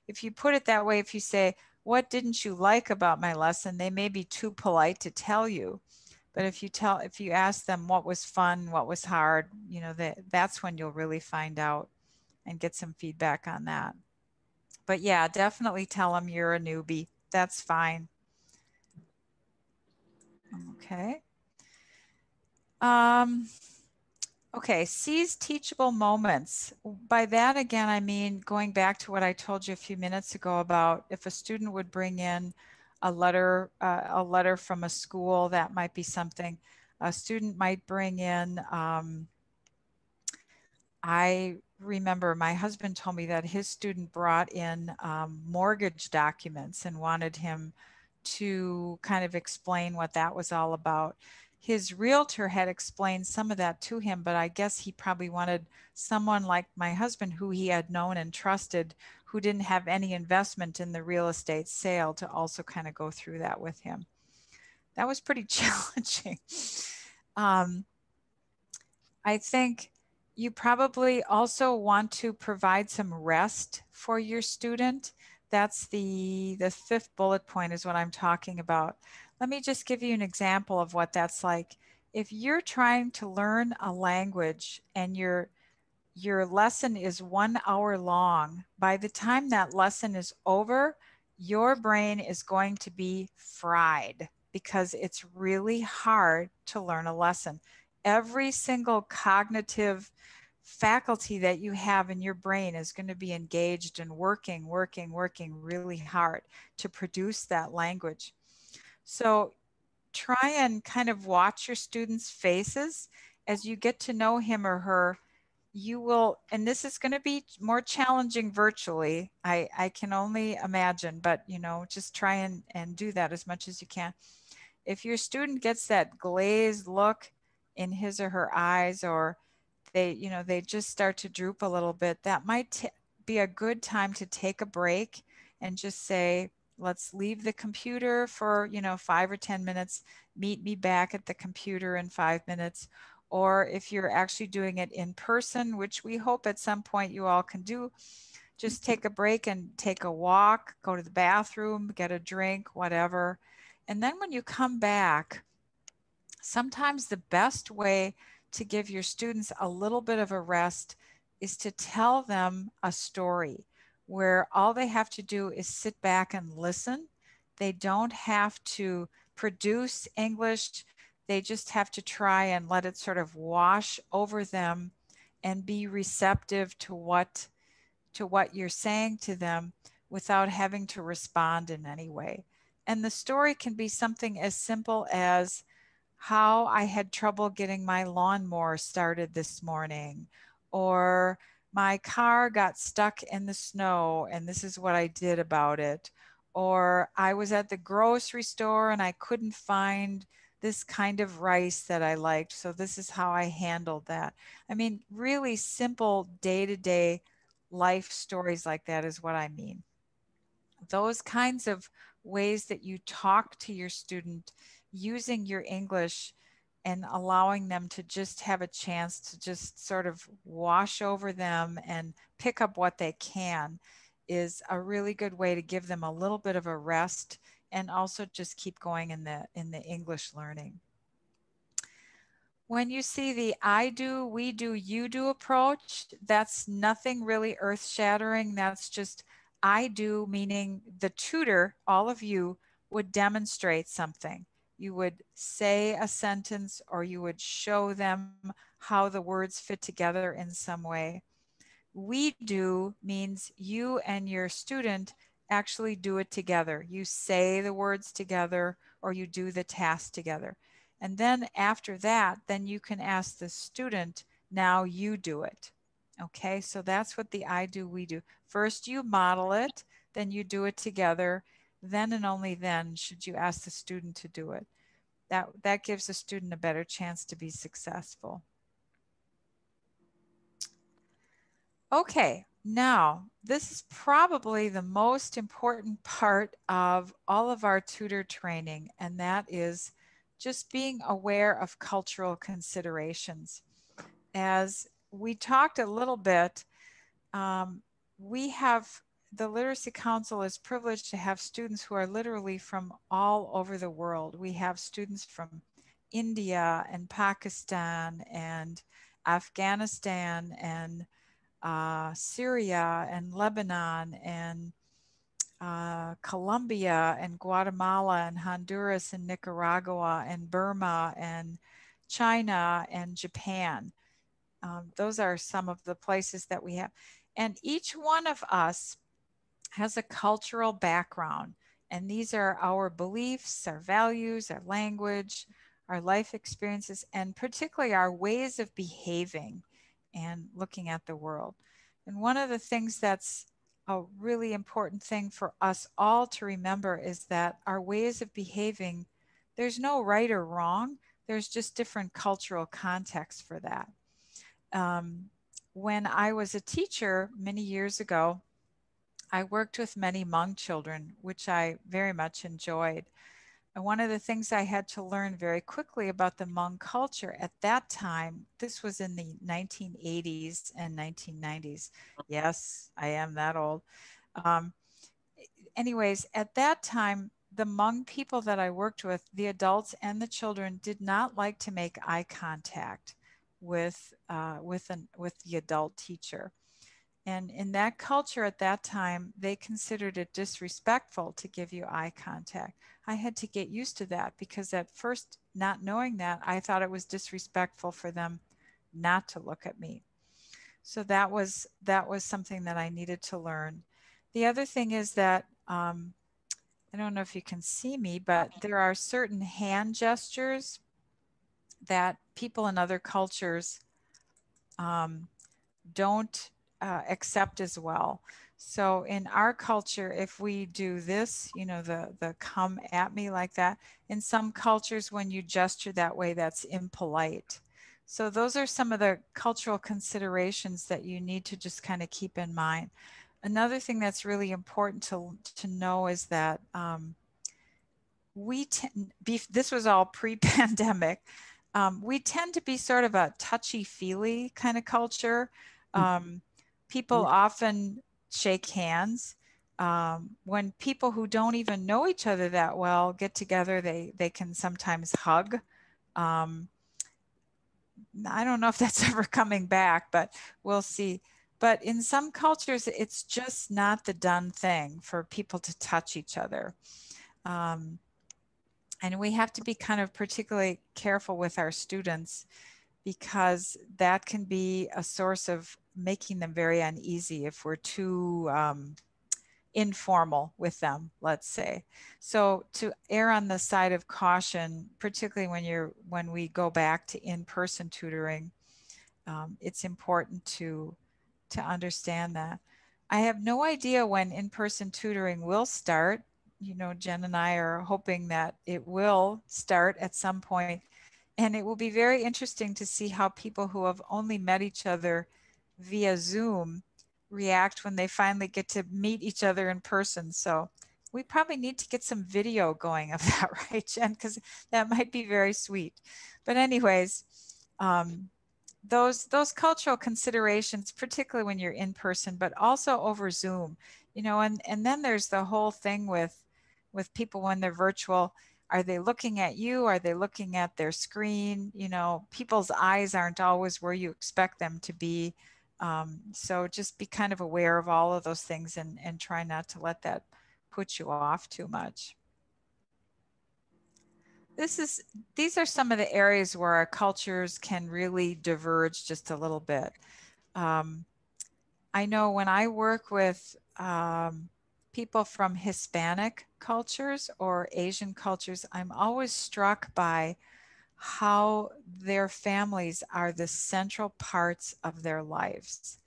If you put it that way, if you say, what didn't you like about my lesson? They may be too polite to tell you. But if you ask them what was fun, what was hard, that's when you'll really find out and get some feedback on that. But yeah, definitely tell them you're a newbie. That's fine. Okay. Okay, seize teachable moments. By that, again, I mean, going back to what I told you a few minutes ago about if a student would bring in a letter from a school, that might be something. A student might bring in, I remember my husband told me that his student brought in mortgage documents and wanted him to kind of explain what that was all about. His realtor had explained some of that to him, but I guess he probably wanted someone like my husband who he had known and trusted, who didn't have any investment in the real estate sale, to also kind of go through that with him. That was pretty challenging. I think you probably also want to provide some rest for your student. That's the fifth bullet point is what I'm talking about. Let me just give you an example of what that's like. If you're trying to learn a language and your lesson is 1 hour long, by the time that lesson is over, your brain is going to be fried because it's really hard to learn a lesson. Every single cognitive faculty that you have in your brain is going to be engaged and working really hard to produce that language. So try and kind of watch your students' faces as you get to know him or her. You will, and this is going to be more challenging virtually. I can only imagine, but just try and do that as much as you can. If your student gets that glazed look in his or her eyes, or they just start to droop a little bit, that might be a good time to take a break and just say, let's leave the computer for 5 or 10 minutes, meet me back at the computer in 5 minutes. Or if you're actually doing it in person, which we hope at some point you all can do, just take a break and take a walk, go to the bathroom, get a drink, whatever. And then when you come back, sometimes the best way to give your students a little bit of a rest is to tell them a story where all they have to do is sit back and listen. They don't have to produce English. They just have to try and let it sort of wash over them and be receptive to what you're saying to them without having to respond in any way. And the story can be something as simple as how I had trouble getting my lawnmower started this morning, or my car got stuck in the snow and this is what I did about it, or I was at the grocery store and I couldn't find this kind of rice that I liked, so this is how I handled that. I mean, really simple day-to-day life stories like that is what I mean. Those kinds of ways that you talk to your student using your English and allowing them to just have a chance to just sort of wash over them and pick up what they can is a really good way to give them a little bit of a rest and also just keep going in the English learning. When you see the I do, we do, you do approach, that's nothing really earth-shattering. That's just I do, meaning the tutor, all of you, would demonstrate something. You would say a sentence or you would show them how the words fit together in some way. We do means you and your student actually do it together. You say the words together or you do the task together. And then after that, then you can ask the student, now you do it. Okay, so that's what the I do, we do. First you model it, then you do it together. Then and only then should you ask the student to do it. That gives the student a better chance to be successful. Okay, now this is probably the most important part of all of our tutor training, and that is just being aware of cultural considerations. As we talked a little bit, we have, the Literacy Council is privileged to have students who are literally from all over the world. We have students from India and Pakistan and Afghanistan and Syria and Lebanon and Colombia and Guatemala and Honduras and Nicaragua and Burma and China and Japan. Those are some of the places that we have. And each one of us has a cultural background. And these are our beliefs, our values, our language, our life experiences, and particularly our ways of behaving and looking at the world. And one of the things that's a really important thing for us all to remember is that our ways of behaving, there's no right or wrong. There's just different cultural contexts for that. When I was a teacher many years ago, I worked with many Hmong children, which I very much enjoyed. And one of the things I had to learn very quickly about the Hmong culture at that time, this was in the 1980s and 1990s. Yes, I am that old. Anyways, at that time, the Hmong people that I worked with, the adults and the children, did not like to make eye contact with the adult teacher. And in that culture at that time, they considered it disrespectful to give you eye contact. I had to get used to that because at first, not knowing that, I thought it was disrespectful for them not to look at me. So that was something that I needed to learn. The other thing is that, I don't know if you can see me, but there are certain hand gestures that people in other cultures don't accept as well. So in our culture, if we do this, you know, the come at me like that, in some cultures, when you gesture that way, that's impolite. So those are some of the cultural considerations that you need to just kind of keep in mind. Another thing that's really important to know is that this was all pre-pandemic. We tend to be sort of a touchy-feely kind of culture. People often shake hands. When people who don't even know each other that well get together, they can sometimes hug. I don't know if that's ever coming back, but we'll see. But in some cultures, it's just not the done thing for people to touch each other. And we have to be kind of particularly careful with our students, because that can be a source of making them very uneasy if we're too informal with them, let's say. So to err on the side of caution, particularly when we go back to in-person tutoring, it's important to understand that. I have no idea when in-person tutoring will start. You know, Jen and I are hoping that it will start at some point. And it will be very interesting to see how people who have only met each other via Zoom react when they finally get to meet each other in person. So we probably need to get some video going of that, right, Jen? Because that might be very sweet. But anyways, those cultural considerations, particularly when you're in person, but also over Zoom, you know, and then there's the whole thing with people when they're virtual. Are they looking at you? Are they looking at their screen? You know, people's eyes aren't always where you expect them to be. So just be kind of aware of all of those things and try not to let that put you off too much. These are some of the areas where our cultures can really diverge just a little bit. I know when I work with people from Hispanic cultures or Asian cultures, I'm always struck by how their families are the central parts of their lives.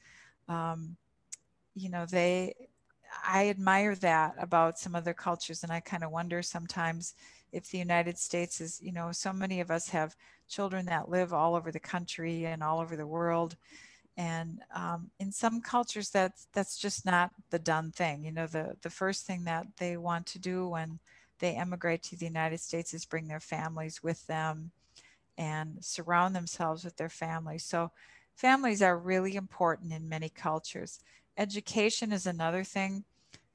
You know, I admire that about some other cultures, and I kind of wonder sometimes if the United States is, you know, so many of us have children that live all over the country and all over the world. And in some cultures, that's just not the done thing. You know, the first thing that they want to do when they emigrate to the United States is bring their families with them and surround themselves with their families. So families are really important in many cultures. Education is another thing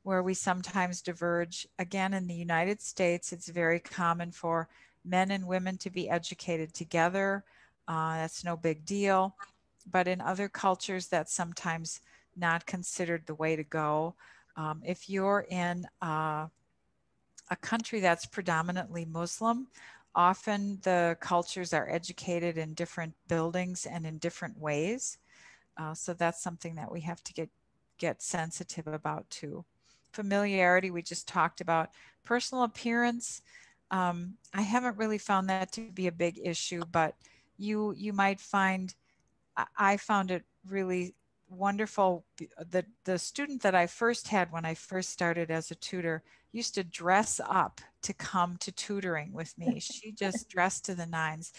where we sometimes diverge. Again, in the United States, it's very common for men and women to be educated together. That's no big deal. But in other cultures, that's sometimes not considered the way to go. If you're in a country that's predominantly Muslim, often the cultures are educated in different buildings and in different ways. So that's something that we have to get sensitive about too. Familiarity, we just talked about. Personal appearance, I haven't really found that to be a big issue, but you might find, I found it really wonderful. The student that I first had when I first started as a tutor used to dress up to come to tutoring with me. She just dressed to the nines.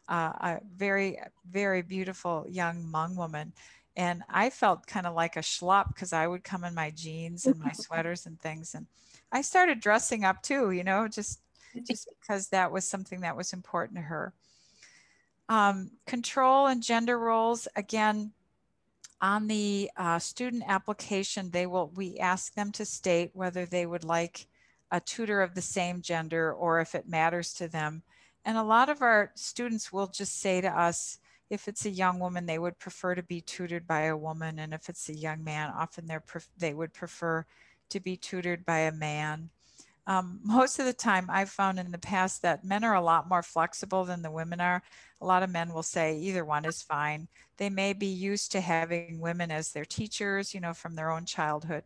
A very, very beautiful young Hmong woman. And I felt kind of like a schlep because I would come in my jeans and my sweaters and things. And I started dressing up too, you know, just because that was something that was important to her. Control and gender roles, again, on the student application, we ask them to state whether they would like a tutor of the same gender or if it matters to them. And a lot of our students will just say to us, if it's a young woman, they would prefer to be tutored by a woman. And if it's a young man, often they would prefer to be tutored by a man. Most of the time I've found in the past that men are a lot more flexible than the women are. A lot of men will say either one is fine. They may be used to having women as their teachers, you know, from their own childhood,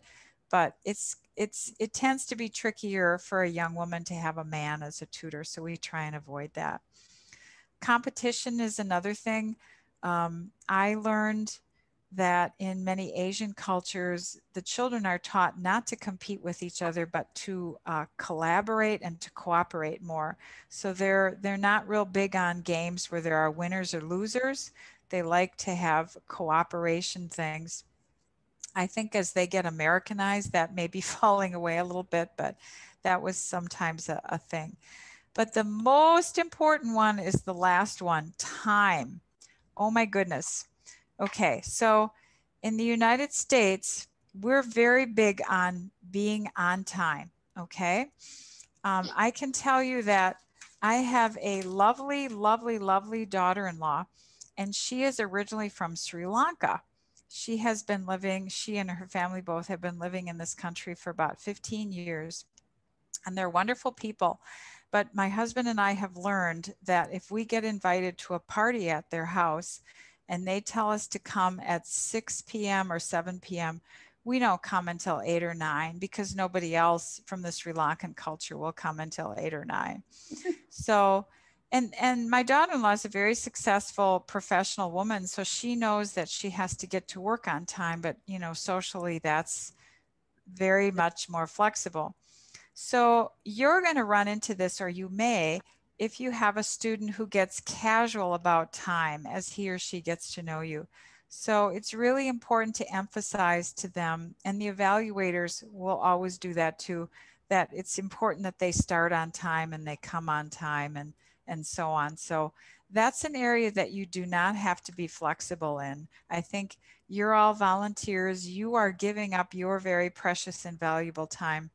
but it tends to be trickier for a young woman to have a man as a tutor. So we try and avoid that. Competition is another thing. I learned that in many Asian cultures, the children are taught not to compete with each other, but to collaborate and to cooperate more. So they're not real big on games where there are winners or losers. They like to have cooperation things. I think as they get Americanized, that may be falling away a little bit, but that was sometimes a thing. But the most important one is the last one, time. Oh my goodness. Okay, so in the United States, we're very big on being on time, okay? I can tell you that I have a lovely, lovely, lovely daughter-in-law, and she is originally from Sri Lanka. She has been living, she and her family both have been living in this country for about 15 years, and they're wonderful people. But my husband and I have learned that if we get invited to a party at their house and they tell us to come at 6 p.m. or 7 p.m., we don't come until 8 or 9 because nobody else from the Sri Lankan culture will come until 8 or 9. So, and my daughter-in-law is a very successful professional woman, so she knows that she has to get to work on time, but you know, socially that's very much more flexible. So you're going to run into this, or you may, if you have a student who gets casual about time as he or she gets to know you. So it's really important to emphasize to them, and the evaluators will always do that too, that it's important that they start on time and they come on time and so on. So that's an area that you do not have to be flexible in. I think you're all volunteers. You are giving up your very precious and valuable time,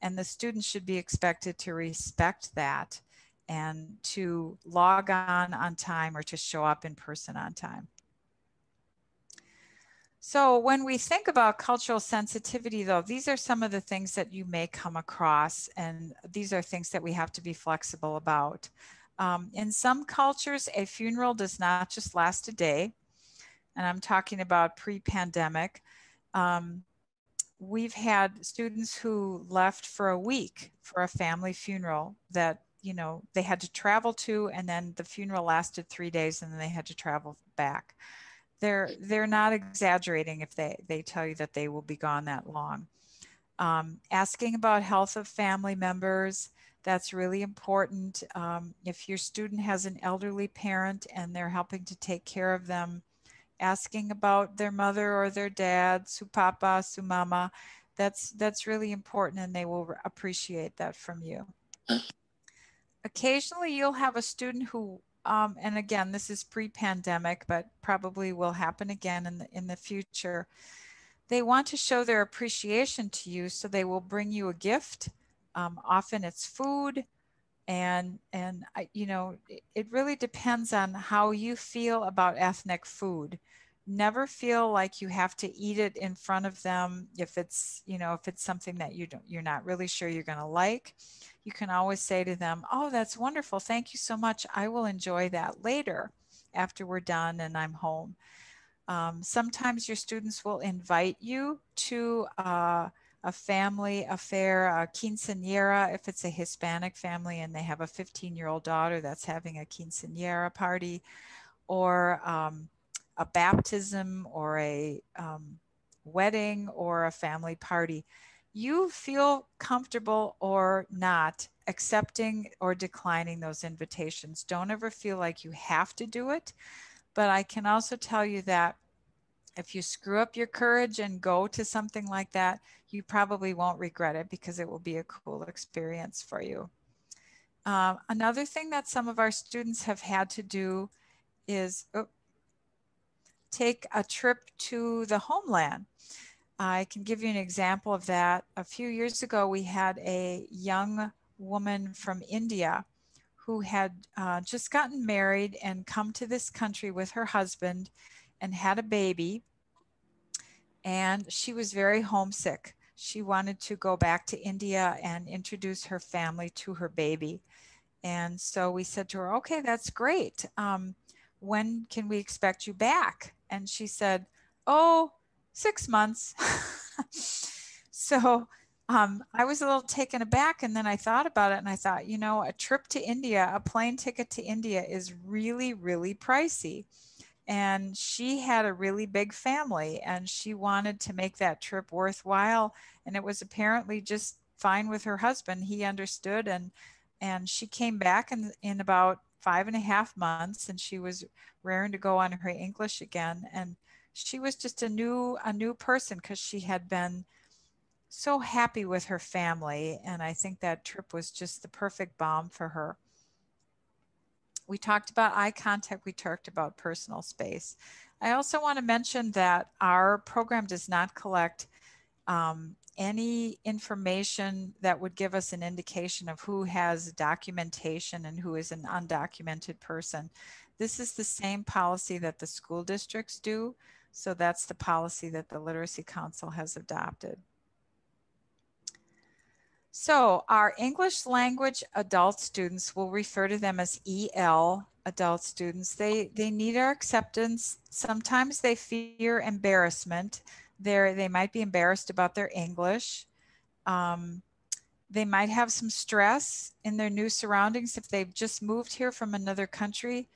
and the students should be expected to respect that and to log on time or to show up in person on time. So when we think about cultural sensitivity, though, these are some of the things that you may come across, and these are things that we have to be flexible about. In some cultures, a funeral does not just last a day, and I'm talking about pre-pandemic. We've had students who left for a week for a family funeral that, you know, they had to travel to, and then the funeral lasted 3 days and then they had to travel back. They're not exaggerating if they tell you that they will be gone that long. Asking about health of family members, that's really important. If your student has an elderly parent and they're helping to take care of them, asking about their mother or their dad, su papa, su mama, that's really important, and they will appreciate that from you. Occasionally you'll have a student who, and again, this is pre-pandemic, but probably will happen again in the future. They want to show their appreciation to you, so they will bring you a gift. Often it's food, and you know, it really depends on how you feel about ethnic food. Never feel like you have to eat it in front of them if it's, you know, if it's something that you're not really sure you're going to like. You can always say to them, "Oh, that's wonderful. Thank you so much. I will enjoy that later after we're done and I'm home." Sometimes your students will invite you to a family affair, a quinceañera, if it's a Hispanic family and they have a 15-year-old daughter that's having a quinceañera party, or a baptism, or a wedding, or a family party. You feel comfortable or not accepting or declining those invitations. Don't ever feel like you have to do it. But I can also tell you that if you screw up your courage and go to something like that, you probably won't regret it because it will be a cool experience for you. Another thing that some of our students have had to do is take a trip to the homeland. I can give you an example of that. A few years ago, we had a young woman from India who had just gotten married and come to this country with her husband and had a baby. And she was very homesick. She wanted to go back to India and introduce her family to her baby. And so we said to her, "Okay, that's great. When can we expect you back?" And she said, "Oh, 6 months." So I was a little taken aback, and then I thought about it and I thought, you know, a trip to India, a plane ticket to India is really, really pricey. And she had a really big family and she wanted to make that trip worthwhile. And it was apparently just fine with her husband. He understood, and she came back in about 5.5 months, and she was raring to go on her English again. And she was just a new person because she had been so happy with her family. And I think that trip was just the perfect balm for her. We talked about eye contact. We talked about personal space. I also want to mention that our program does not collect any information that would give us an indication of who has documentation and who is an undocumented person. This is the same policy that the school districts do. So that's the policy that the Literacy Council has adopted. So our English language adult students, will refer to them as EL adult students. They need our acceptance. Sometimes they fear embarrassment. They might be embarrassed about their English. They might have some stress in their new surroundings. If they've just moved here from another country,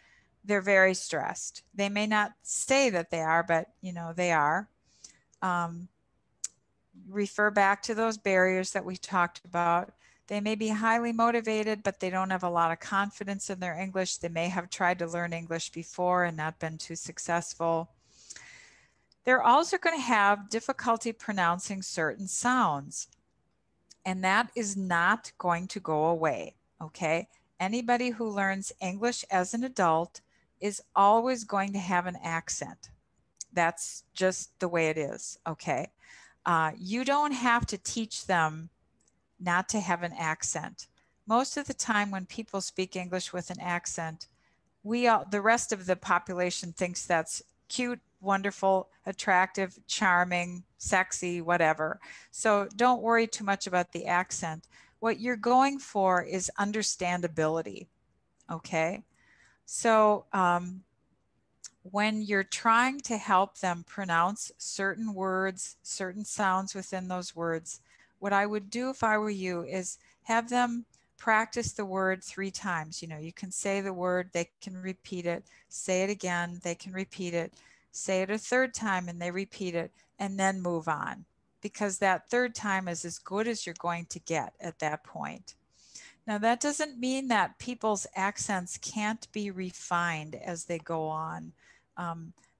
they're very stressed. They may not say that they are, but you know, they are. Refer back to those barriers that we talked about. They may be highly motivated, but they don't have a lot of confidence in their English. They may have tried to learn English before and not been too successful. They're also going to have difficulty pronouncing certain sounds, and that is not going to go away, okay? Anybody who learns English as an adult is always going to have an accent. That's just the way it is, okay? You don't have to teach them not to have an accent. Most of the time when people speak English with an accent, the rest of the population thinks that's cute, wonderful, attractive, charming, sexy, whatever. So don't worry too much about the accent. What you're going for is understandability, okay? So when you're trying to help them pronounce certain words, certain sounds within those words, what I would do if I were you is have them practice the word 3 times. You know, you can say the word, they can repeat it, say it again, they can repeat it, say it a 3rd time and they repeat it, and then move on. Because that 3rd time is as good as you're going to get at that point. Now, that doesn't mean that people's accents can't be refined as they go on.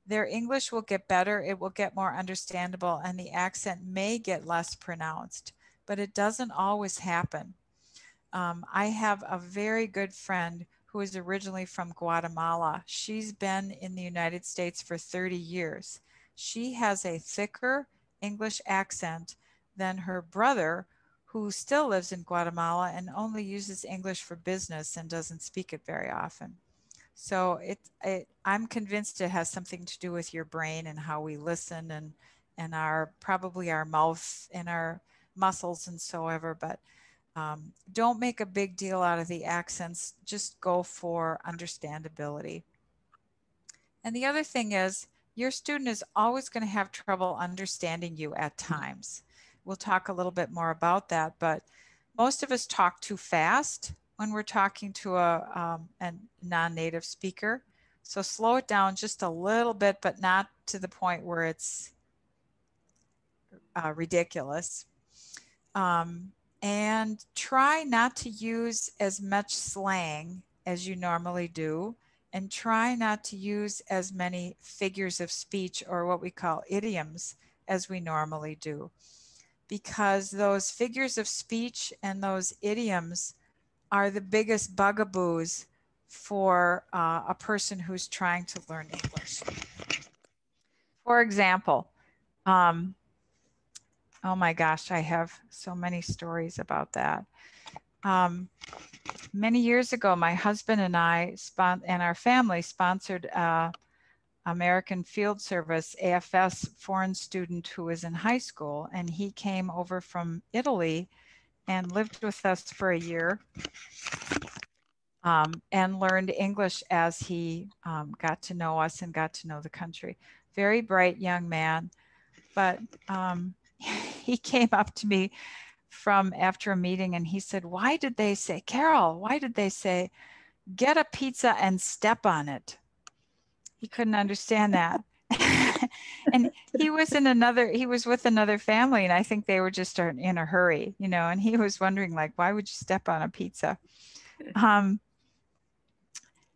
Their English will get better, it will get more understandable, and the accent may get less pronounced, but it doesn't always happen. I have a very good friend who is originally from Guatemala. She's been in the United States for 30 years. She has a thicker English accent than her brother, who still lives in Guatemala and only uses English for business and doesn't speak it very often. So I'm convinced it has something to do with your brain and how we listen and probably our mouth and our muscles and so ever, but don't make a big deal out of the accents, just go for understandability. And the other thing is, your student is always going to have trouble understanding you at times. We'll talk a little bit more about that, but most of us talk too fast when we're talking to a non-native speaker. So slow it down just a little bit, but not to the point where it's ridiculous. And try not to use as much slang as you normally do, and try not to use as many figures of speech or what we call idioms as we normally do, because those figures of speech and those idioms are the biggest bugaboos for a person who's trying to learn English. For example, oh my gosh, I have so many stories about that. Many years ago, my husband and I and our family sponsored American Field Service AFS foreign student who was in high school, and he came over from Italy and lived with us for a year and learned English as he got to know us and got to know the country. Very bright young man, but he came up to me after a meeting and he said, "Why did they say, Carol, why did they say, get a pizza and step on it?" He couldn't understand that. And he was with another family, and I think they were just in a hurry, you know, and he was wondering, like, why would you step on a pizza?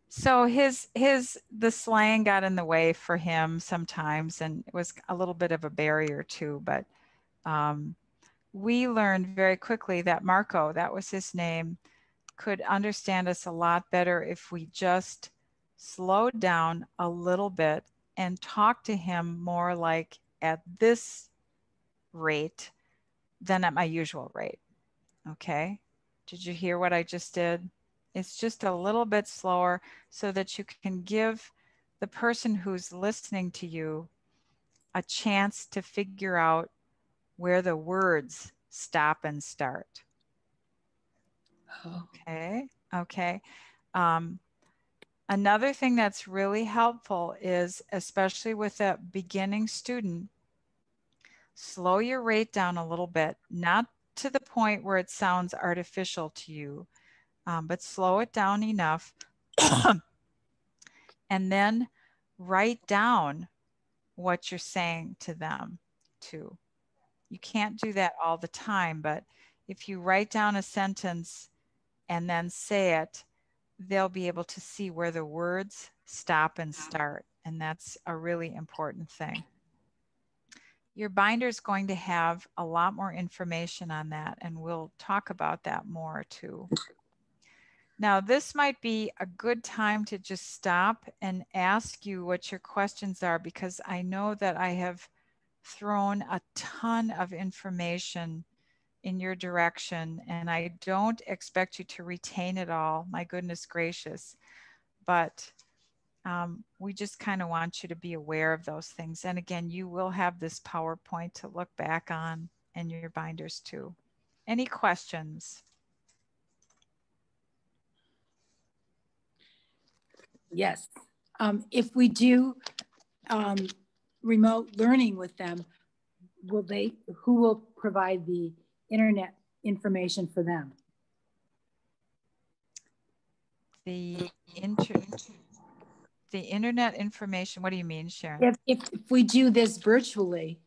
So the slang got in the way for him sometimes, and it was a little bit of a barrier too, but we learned very quickly that Marco, that was his name, could understand us a lot better if we just slowed down a little bit and talked to him more like at this rate than at my usual rate. Okay. Did you hear what I just did? It's just a little bit slower so that you can give the person who's listening to you a chance to figure out where the words stop and start. Okay, okay. Another thing that's really helpful is, especially with a beginning student, slow your rate down a little bit, not to the point where it sounds artificial to you, but slow it down enough and then write down what you're saying to them too. You can't do that all the time, but if you write down a sentence and then say it, they'll be able to see where the words stop and start. And that's a really important thing. Your binder is going to have a lot more information on that, and we'll talk about that more too. Now, this might be a good time to just stop and ask you what your questions are, because I know that I have thrown a ton of information in your direction, and I don't expect you to retain it all, my goodness gracious, but we just kind of want you to be aware of those things. And again, you will have this PowerPoint to look back on and your binders too. Any questions? Yes. If we do remote learning with them, who will provide the internet information for them? The internet information, what do you mean, Sharon? If we do this virtually,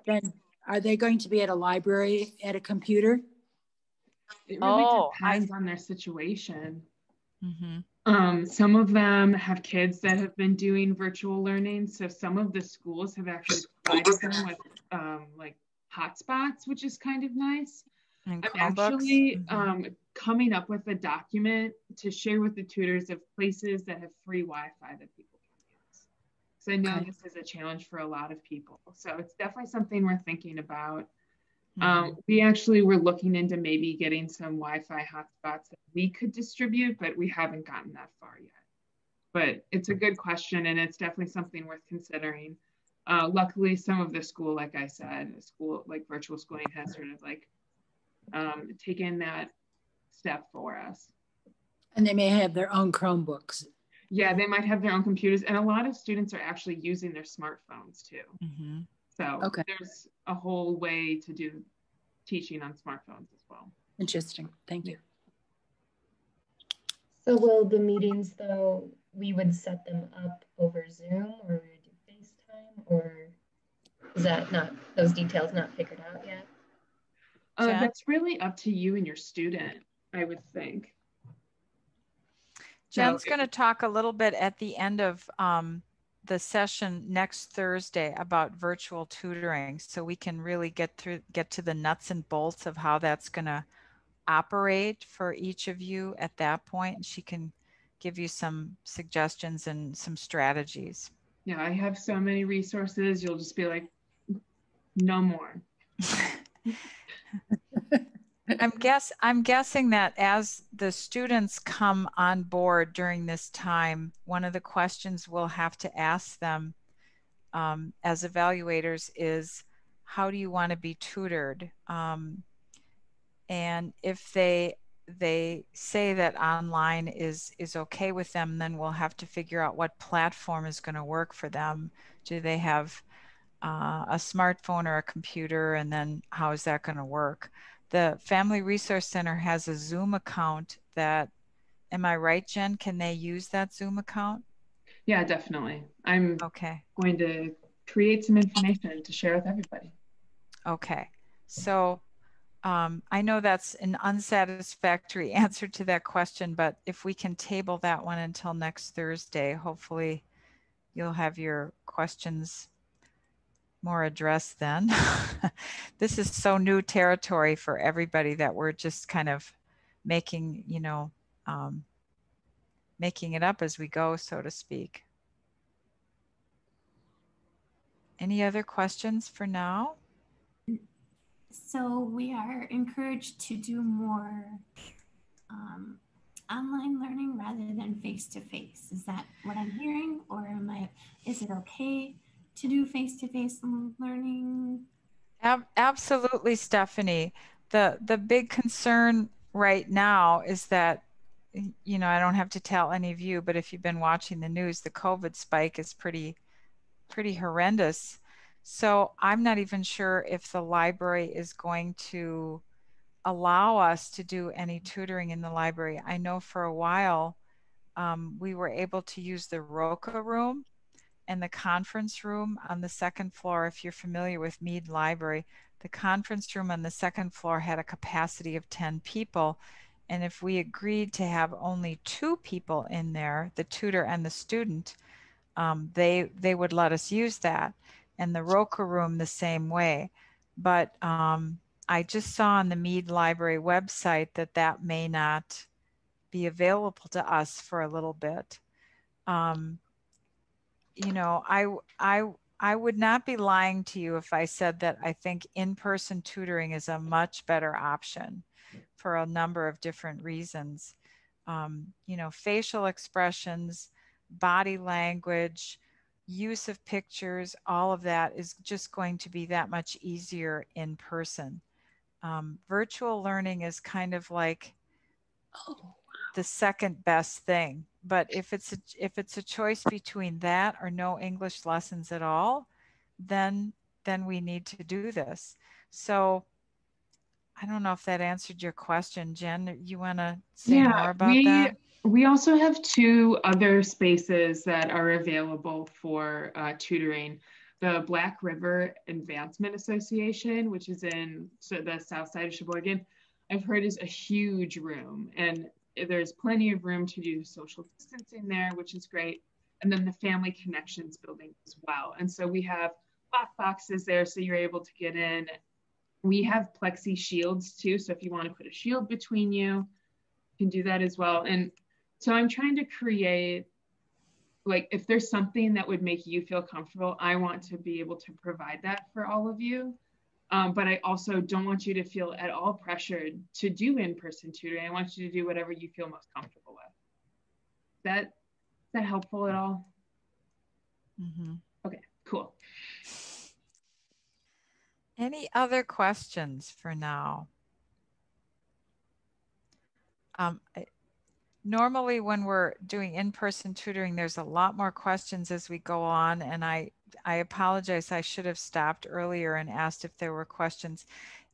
then are they going to be at a library at a computer? It really depends on their situation. Mm-hmm. Some of them have kids that have been doing virtual learning. So some of the schools have actually provided them with like hotspots, which is kind of nice. And I'm actually coming up with a document to share with the tutors of places that have free Wi-Fi that people can use. So I know this is a challenge for a lot of people. So it's definitely something we're thinking about. We actually were looking into maybe getting some Wi-Fi hotspots that we could distribute, but we haven't gotten that far yet. But it's a good question, and it's definitely something worth considering. Luckily, some of the school, like I said, school like virtual schooling has sort of like taken that step for us. And they may have their own Chromebooks. Yeah, they might have their own computers, and a lot of students are actually using their smartphones too. Mm-hmm. So there's a whole way to do teaching on smartphones as well. Interesting. Thank you. So will the meetings, though, we would set them up over Zoom, or we would do FaceTime, or is that not, those details not figured out yet? That's really up to you and your student, I would think. Jen's going to talk a little bit at the end of the session next Thursday about virtual tutoring, so we can really get to the nuts and bolts of how that's going to operate for each of you at that point. And she can give you some suggestions and some strategies. Yeah, I have so many resources. You'll just be like, no more. I'm guessing that as the students come on board during this time, one of the questions we'll have to ask them as evaluators is, how do you want to be tutored? And if they say that online is okay with them, then we'll have to figure out what platform is going to work for them. Do they have a smartphone or a computer, and then how is that going to work? The Family Resource Center has a Zoom account that, am I right, Jen? Can they use that Zoom account? Yeah, definitely. I'm going to create some information to share with everybody. Okay. So I know that's an unsatisfactory answer to that question, but if we can table that one until next Thursday, hopefully you'll have your questions more addressed then. This is so new territory for everybody that we're just kind of making, making it up as we go, so to speak. Any other questions for now? So we are encouraged to do more online learning rather than face-to-face. Is that what I'm hearing? Or is it okay to do face-to-face learning? Absolutely, Stephanie. The big concern right now is that, you know, I don't have to tell any of you, but if you've been watching the news, the COVID spike is pretty horrendous. So I'm not even sure if the library is going to allow us to do any tutoring in the library. I know for a while we were able to use the Roca room and the conference room on the second floor. If you're familiar with Mead Library, the conference room on the second floor had a capacity of 10 people. And if we agreed to have only 2 people in there, the tutor and the student, they would let us use that. And the Roca room the same way. But I just saw on the Mead Library website that that may not be available to us for a little bit. You know, I would not be lying to you if I said that I think in-person tutoring is a much better option for a number of different reasons. You know, facial expressions, body language, use of pictures, all of that is just going to be that much easier in person. Virtual learning is kind of like the second best thing. But if it's a choice between that or no English lessons at all, then we need to do this. So I don't know if that answered your question. Jen, you want to say more about that? We also have 2 other spaces that are available for tutoring. The Black River Advancement Association, which is in the south side of Sheboygan, I've heard is a huge room, and there's plenty of room to do social distancing there, which is great. And then the Family Connections building as well. And so we have lock boxes there, so you're able to get in. We have plexi shields too, so if you want to put a shield between you, you can do that as well. And so I'm trying to create, like, if there's something that would make you feel comfortable, I want to be able to provide that for all of you. But I also don't want you to feel at all pressured to do in-person tutoring. I want you to do whatever you feel most comfortable with. Is that helpful at all? Mm-hmm. Okay, cool. Any other questions for now? Normally when we're doing in-person tutoring, there's a lot more questions as we go on, and I apologize. I should have stopped earlier and asked if there were questions.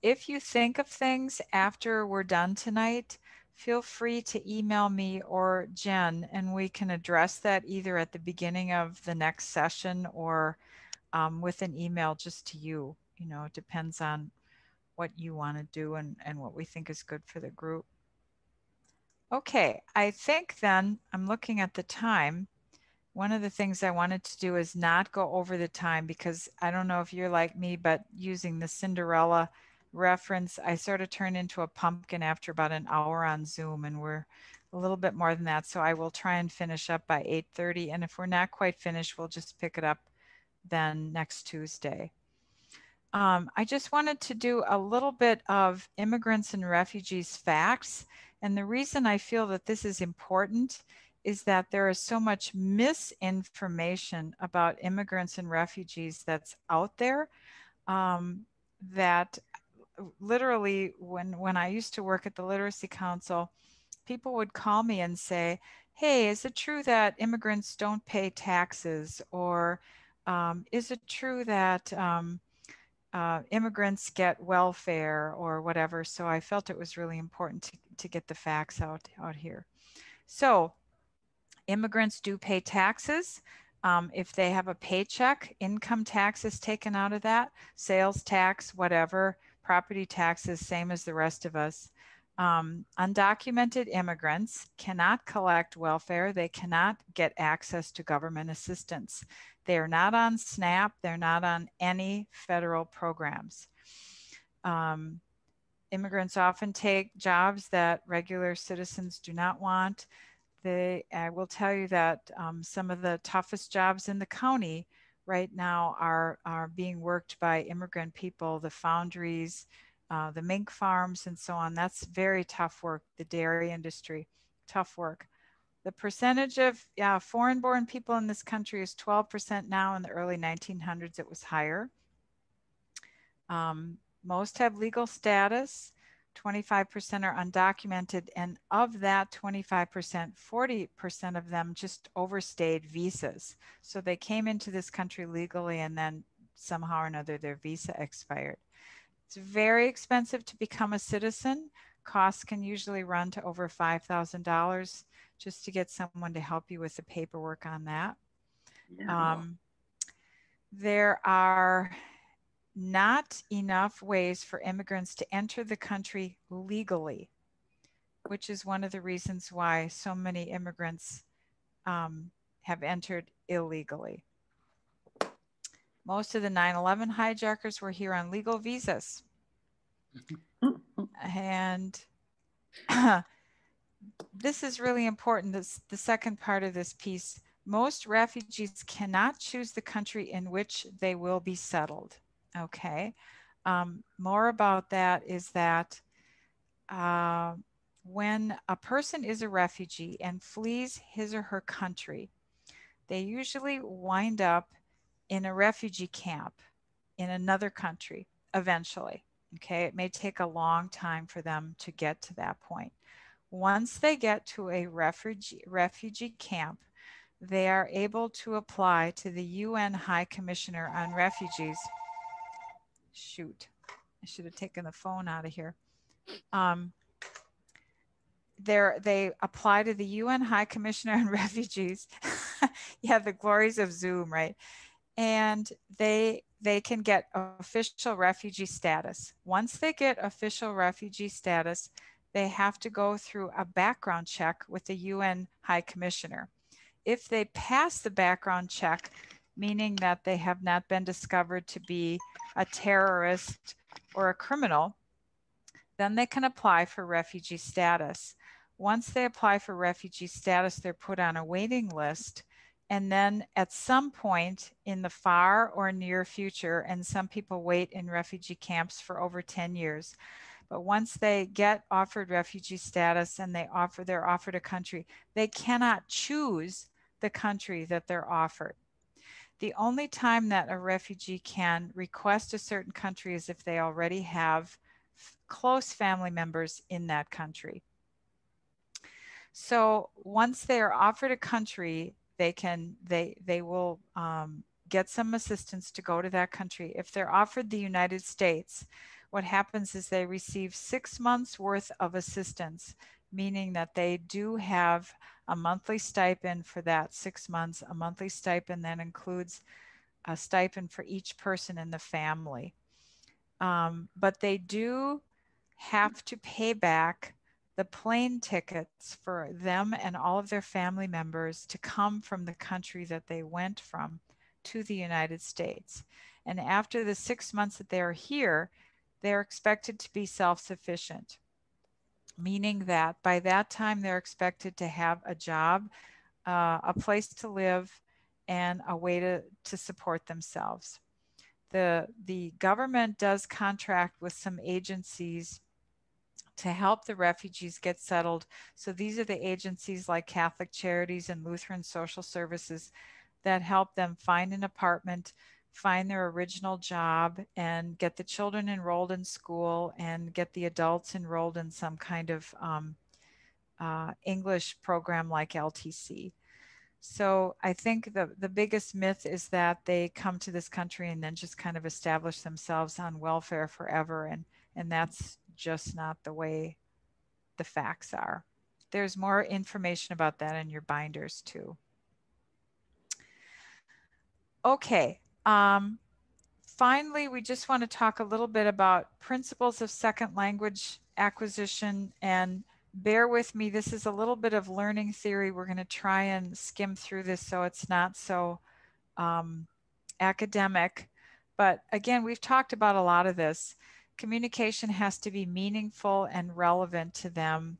If you think of things after we're done tonight, feel free to email me or Jen, and we can address that either at the beginning of the next session or with an email just to you. You know, it depends on what you want to do and what we think is good for the group. Okay, I think then I'm looking at the time. One of the things I wanted to do is not go over the time, because I don't know if you're like me, but using the Cinderella reference, I sort of turn into a pumpkin after about an hour on Zoom, and we're a little bit more than that. So I will try and finish up by 8:30. And if we're not quite finished, we'll just pick it up then next Tuesday. I just wanted to do a little bit of immigrants and refugees facts. And the reason I feel that this is important is that there is so much misinformation about immigrants and refugees that's out there, that literally when I used to work at the Literacy Council, people would call me and say, hey, is it true that immigrants don't pay taxes? Or is it true that immigrants get welfare or whatever? So I felt it was really important to get the facts out here. So immigrants do pay taxes. If they have a paycheck, income tax is taken out of that, sales tax, whatever, property taxes, same as the rest of us. Undocumented immigrants cannot collect welfare. They cannot get access to government assistance. They are not on SNAP. They're not on any federal programs. Immigrants often take jobs that regular citizens do not want. I will tell you that some of the toughest jobs in the county right now are being worked by immigrant people, the foundries, the mink farms, and so on. That's very tough work. The dairy industry, tough work. The percentage of foreign-born people in this country is 12% now. In the early 1900s, it was higher. Most have legal status. 25% are undocumented. And of that 25%, 40% of them just overstayed visas. So they came into this country legally and then somehow or another their visa expired. It's very expensive to become a citizen. Costs can usually run to over $5,000 just to get someone to help you with the paperwork on that. Yeah. There are not enough ways for immigrants to enter the country legally, which is one of the reasons why so many immigrants have entered illegally. Most of the 9/11 hijackers were here on legal visas. And this is really important. This, the second part of this piece. Most refugees cannot choose the country in which they will be settled. Okay. More about that is that when a person is a refugee and flees his or her country, they usually wind up in a refugee camp in another country eventually. Okay, it may take a long time for them to get to that point. Once they get to a refugee camp, they are able to apply to the UN High Commissioner on Refugees. Shoot, I should have taken the phone out of here. They apply to the UN High Commissioner on Refugees. Yeah, the glories of Zoom, right? And they can get official refugee status. Once they get official refugee status, they have to go through a background check with the UN High Commissioner. If they pass the background check, meaning that they have not been discovered to be a terrorist or a criminal, then they can apply for refugee status. Once they apply for refugee status, they're put on a waiting list. And then at some point in the far or near future, and some people wait in refugee camps for over 10 years, but once they get offered refugee status and they're offered a country, they cannot choose the country that they're offered. The only time that a refugee can request a certain country is if they already have close family members in that country. So once they are offered a country, they will get some assistance to go to that country. If they're offered the United States, what happens is they receive 6 months worth of assistance, meaning that they do have a monthly stipend for that 6 months. A monthly stipend that includes a stipend for each person in the family. But they do have to pay back the plane tickets for them and all of their family members to come from the country that they went from to the United States. And after the 6 months that they're here, they're expected to be self-sufficient, meaning that by that time they're expected to have a job, a place to live, and a way to support themselves. The government does contract with some agencies to help the refugees get settled. So these are the agencies like Catholic Charities and Lutheran Social Services that help them find an apartment, find their original job, and get the children enrolled in school and get the adults enrolled in some kind of English program like LTC. So I think the biggest myth is that they come to this country and then just kind of establish themselves on welfare forever. And that's just not the way the facts are. There's more information about that in your binders too. Okay. Finally, we just want to talk a little bit about principles of second language acquisition, and bear with me, this is a little bit of learning theory. We're going to try and skim through this so it's not so academic. But again, we've talked about a lot of this. Communication has to be meaningful and relevant to them.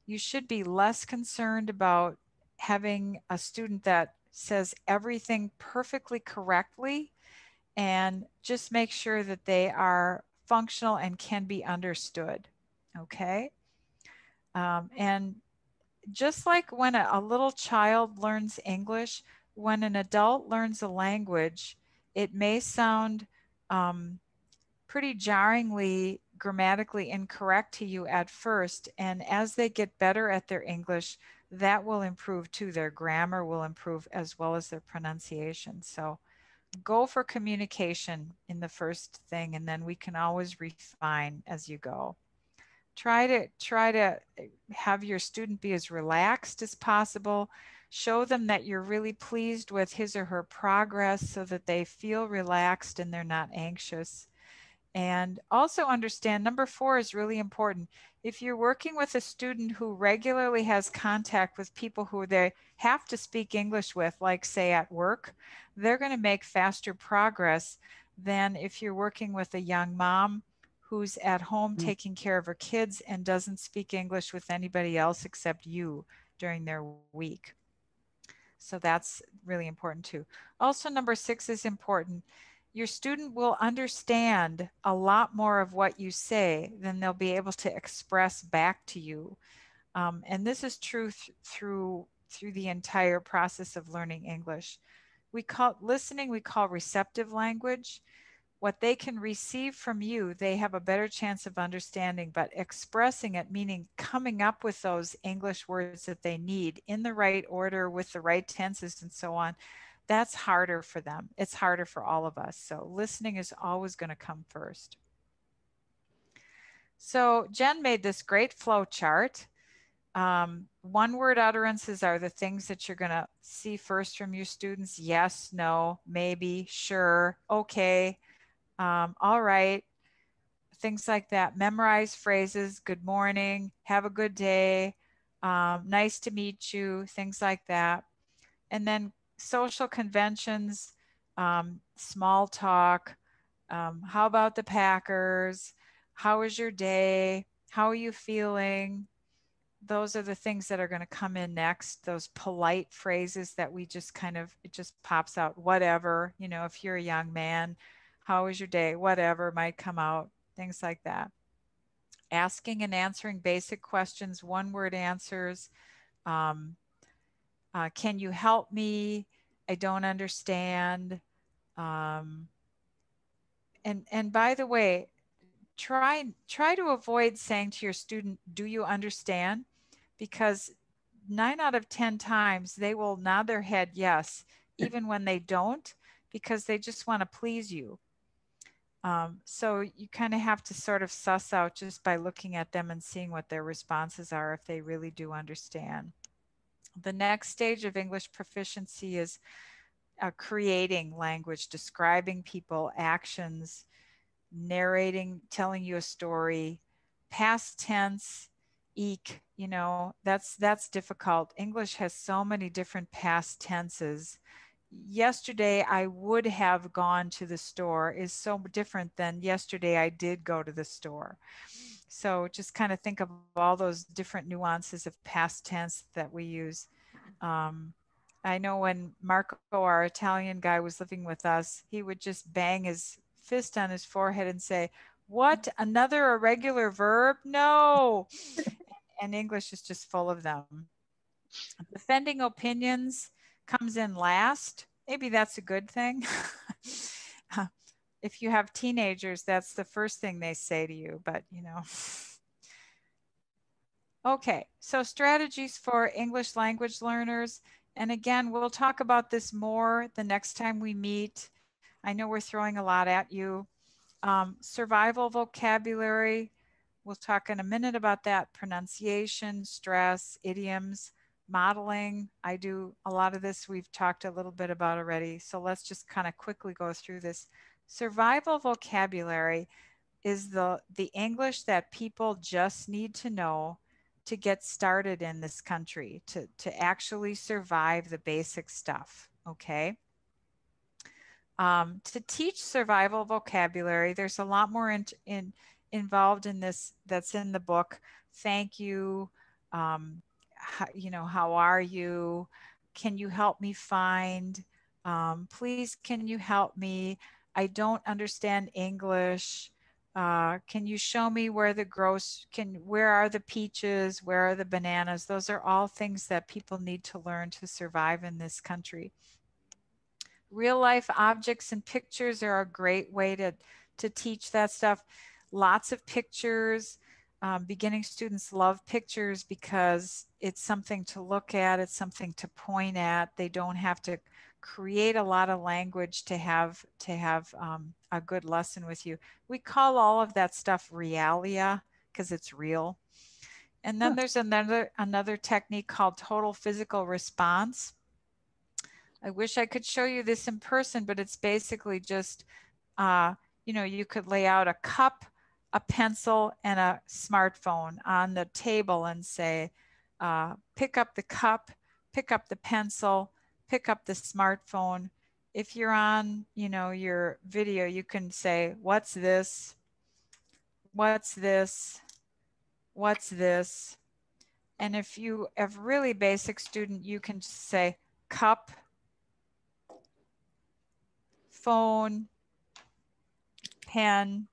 You should be less concerned about having a student that says everything perfectly correctly, and just make sure that they are functional and can be understood. Okay. And just like when a little child learns English, when an adult learns a language, it may sound pretty jarringly grammatically incorrect to you at first. And as they get better at their English, that will improve too. Their grammar will improve as well as their pronunciation. So go for communication in the first thing, and then we can always refine as you go. Try to have your student be as relaxed as possible. Show them that you're really pleased with his or her progress so that they feel relaxed and they're not anxious. And also understand, number 4 is really important. If you're working with a student who regularly has contact with people who they have to speak English with, like say at work, they're going to make faster progress than if you're working with a young mom who's at home taking care of her kids and doesn't speak English with anybody else except you during their week. So that's really important too. Also, number 6 is important. Your student will understand a lot more of what you say than they'll be able to express back to you. And this is true through the entire process of learning English. We call listening, we call receptive language. What they can receive from you, they have a better chance of understanding, but expressing it, meaning coming up with those English words that they need in the right order with the right tenses and so on, that's harder for them. It's harder for all of us. So listening is always going to come first. So Jen made this great flow chart. One word utterances are the things that you're going to see first from your students. Yes, no, maybe, sure, okay, all right, things like that. Memorize phrases, good morning, have a good day, nice to meet you, things like that. And then social conventions, small talk, how about the Packers? How was your day? How are you feeling? Those are the things that are going to come in next. Those polite phrases that we just kind of, it just pops out, whatever, you know, if you're a young man, how was your day? Whatever might come out, things like that. Asking and answering basic questions, one word answers. Can you help me? I don't understand. And by the way, try to avoid saying to your student, do you understand? Because 9 out of 10 times they will nod their head yes, even when they don't, because they just want to please you. So you kind of have to sort of suss out just by looking at them and seeing what their responses are if they really do understand. The next stage of English proficiency is creating language, describing people, actions, narrating, telling you a story, past tense, eek, you know, that's difficult. English has so many different past tenses. Yesterday I would have gone to the store is so different than yesterday I did go to the store. So just kind of think of all those different nuances of past tense that we use. I know when Marco, our Italian guy, was living with us, he would just bang his fist on his forehead and say, what, another irregular verb? No. And English is just full of them. Defending opinions comes in last. Maybe that's a good thing. If you have teenagers, that's the first thing they say to you, but you know. Okay, so strategies for English language learners. And again, we'll talk about this more the next time we meet. I know we're throwing a lot at you. Survival vocabulary. We'll talk in a minute about that. Pronunciation, stress, idioms, modeling. I do a lot of this we've talked a little bit about already. So let's just kind of quickly go through this. Survival vocabulary is the English that people just need to know to get started in this country, to actually survive the basic stuff, okay? To teach survival vocabulary, there's a lot more involved in this that's in the book. Thank you, you know, how are you? Can you help me find? Please, can you help me? I don't understand English. Can you show me where where are the peaches? Where are the bananas? Those are all things that people need to learn to survive in this country. Real life objects and pictures are a great way to teach that stuff. Lots of pictures. Beginning students love pictures because it's something to look at. It's something to point at. They don't have to create a lot of language to have a good lesson with you. We call all of that stuff realia because it's real. And then there's another technique called total physical response. I wish I could show you this in person, but it's basically just, you know, you could lay out a cup, a pencil, and a smartphone on the table and say, pick up the cup, pick up the pencil, pick up the smartphone. If you're on, you know, your video, you can say, what's this? What's this? What's this? And if you have really basic student, you can just say cup, phone, pen,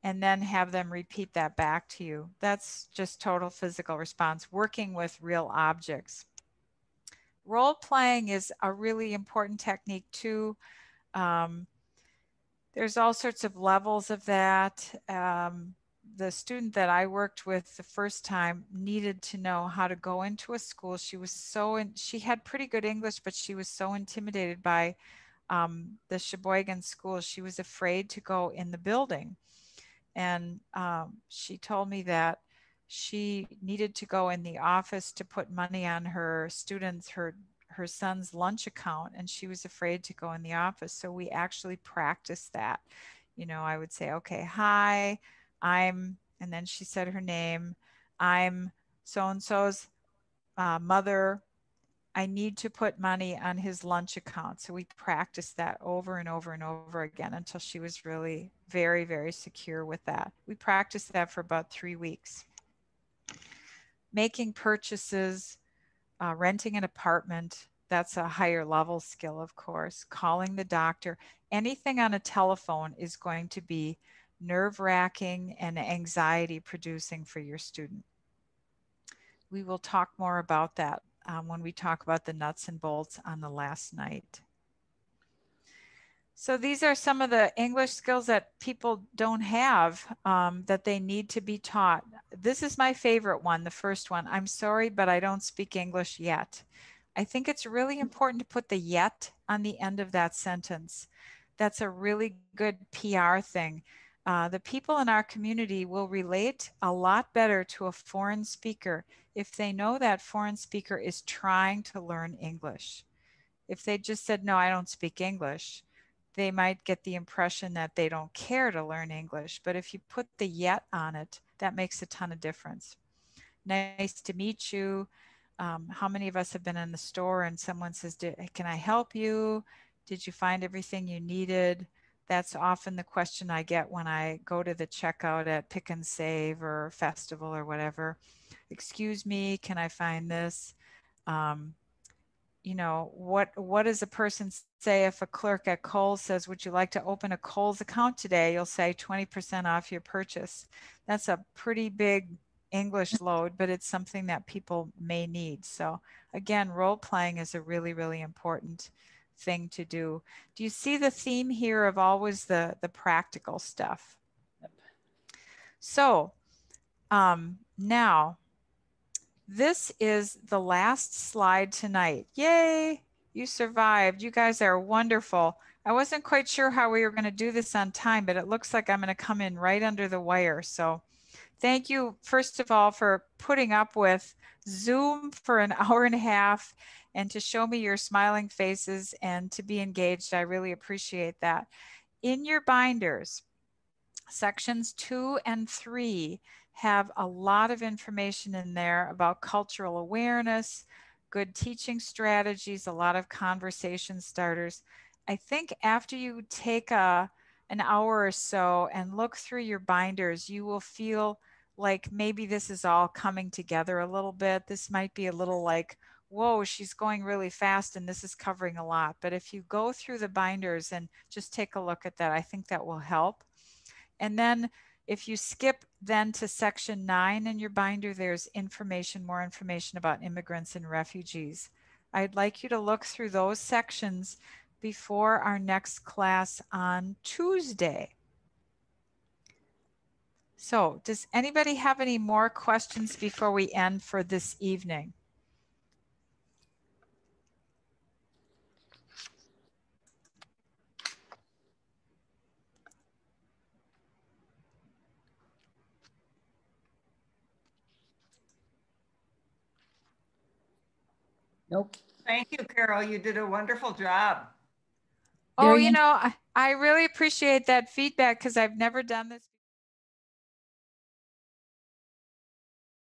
and then have them repeat that back to you. That's just total physical response, working with real objects. Role playing is a really important technique too. There's all sorts of levels of that. The student that I worked with the first time needed to know how to go into a school. She was she had pretty good English, but she was so intimidated by the Sheboygan school. She was afraid to go in the building. And she told me that she needed to go in the office to put money on her son's lunch account, and she was afraid to go in the office. So we actually practiced that. You know, I would say, okay, hi, and then she said her name. I'm so-and-so's mother. I need to put money on his lunch account. So we practiced that over and over and over again until she was really very, very secure with that. We practiced that for about 3 weeks. Making purchases, renting an apartment, that's a higher level skill, of course. Calling the doctor, anything on a telephone is going to be nerve-wracking and anxiety producing for your student. We will talk more about that when we talk about the nuts and bolts on the last night. So these are some of the English skills that people don't have that they need to be taught. This is my favorite one, the first one. I'm sorry, but I don't speak English yet. I think it's really important to put the yet on the end of that sentence. That's a really good PR thing. The people in our community will relate a lot better to a foreign speaker if they know that foreign speaker is trying to learn English. If they just said, no, I don't speak English, they might get the impression that they don't care to learn English. But if you put the yet on it, that makes a ton of difference. Nice to meet you. How many of us have been in the store and someone says, can I help you? Did you find everything you needed? That's often the question I get when I go to the checkout at Pick and Save or Festival or whatever. Excuse me, can I find this? You know, what does a person say if a clerk at Kohl's says, would you like to open a Kohl's account today? You'll say 20% off your purchase. That's a pretty big English load, but it's something that people may need. So again, role playing is a really, really important thing to do. Do you see the theme here of always the practical stuff? Yep. So now, this is the last slide tonight. Yay, you survived. You guys are wonderful. I wasn't quite sure how we were going to do this on time, but it looks like I'm going to come in right under the wire. So thank you, first of all, for putting up with Zoom for an hour and a half and to show me your smiling faces and to be engaged. I really appreciate that. In your binders, sections 2 and 3 have a lot of information in there about cultural awareness, good teaching strategies, a lot of conversation starters. I think after you take an hour or so and look through your binders, you will feel like maybe this is all coming together a little bit. This might be a little like, whoa, she's going really fast and this is covering a lot. But if you go through the binders and just take a look at that, I think that will help. And then if you skip then to section 9 in your binder, there's information, more information about immigrants and refugees. I'd like you to look through those sections before our next class on Tuesday. So does anybody have any more questions before we end for this evening? Nope. Thank you, Carol. You did a wonderful job. Oh, you know, I really appreciate that feedback because I've never done this.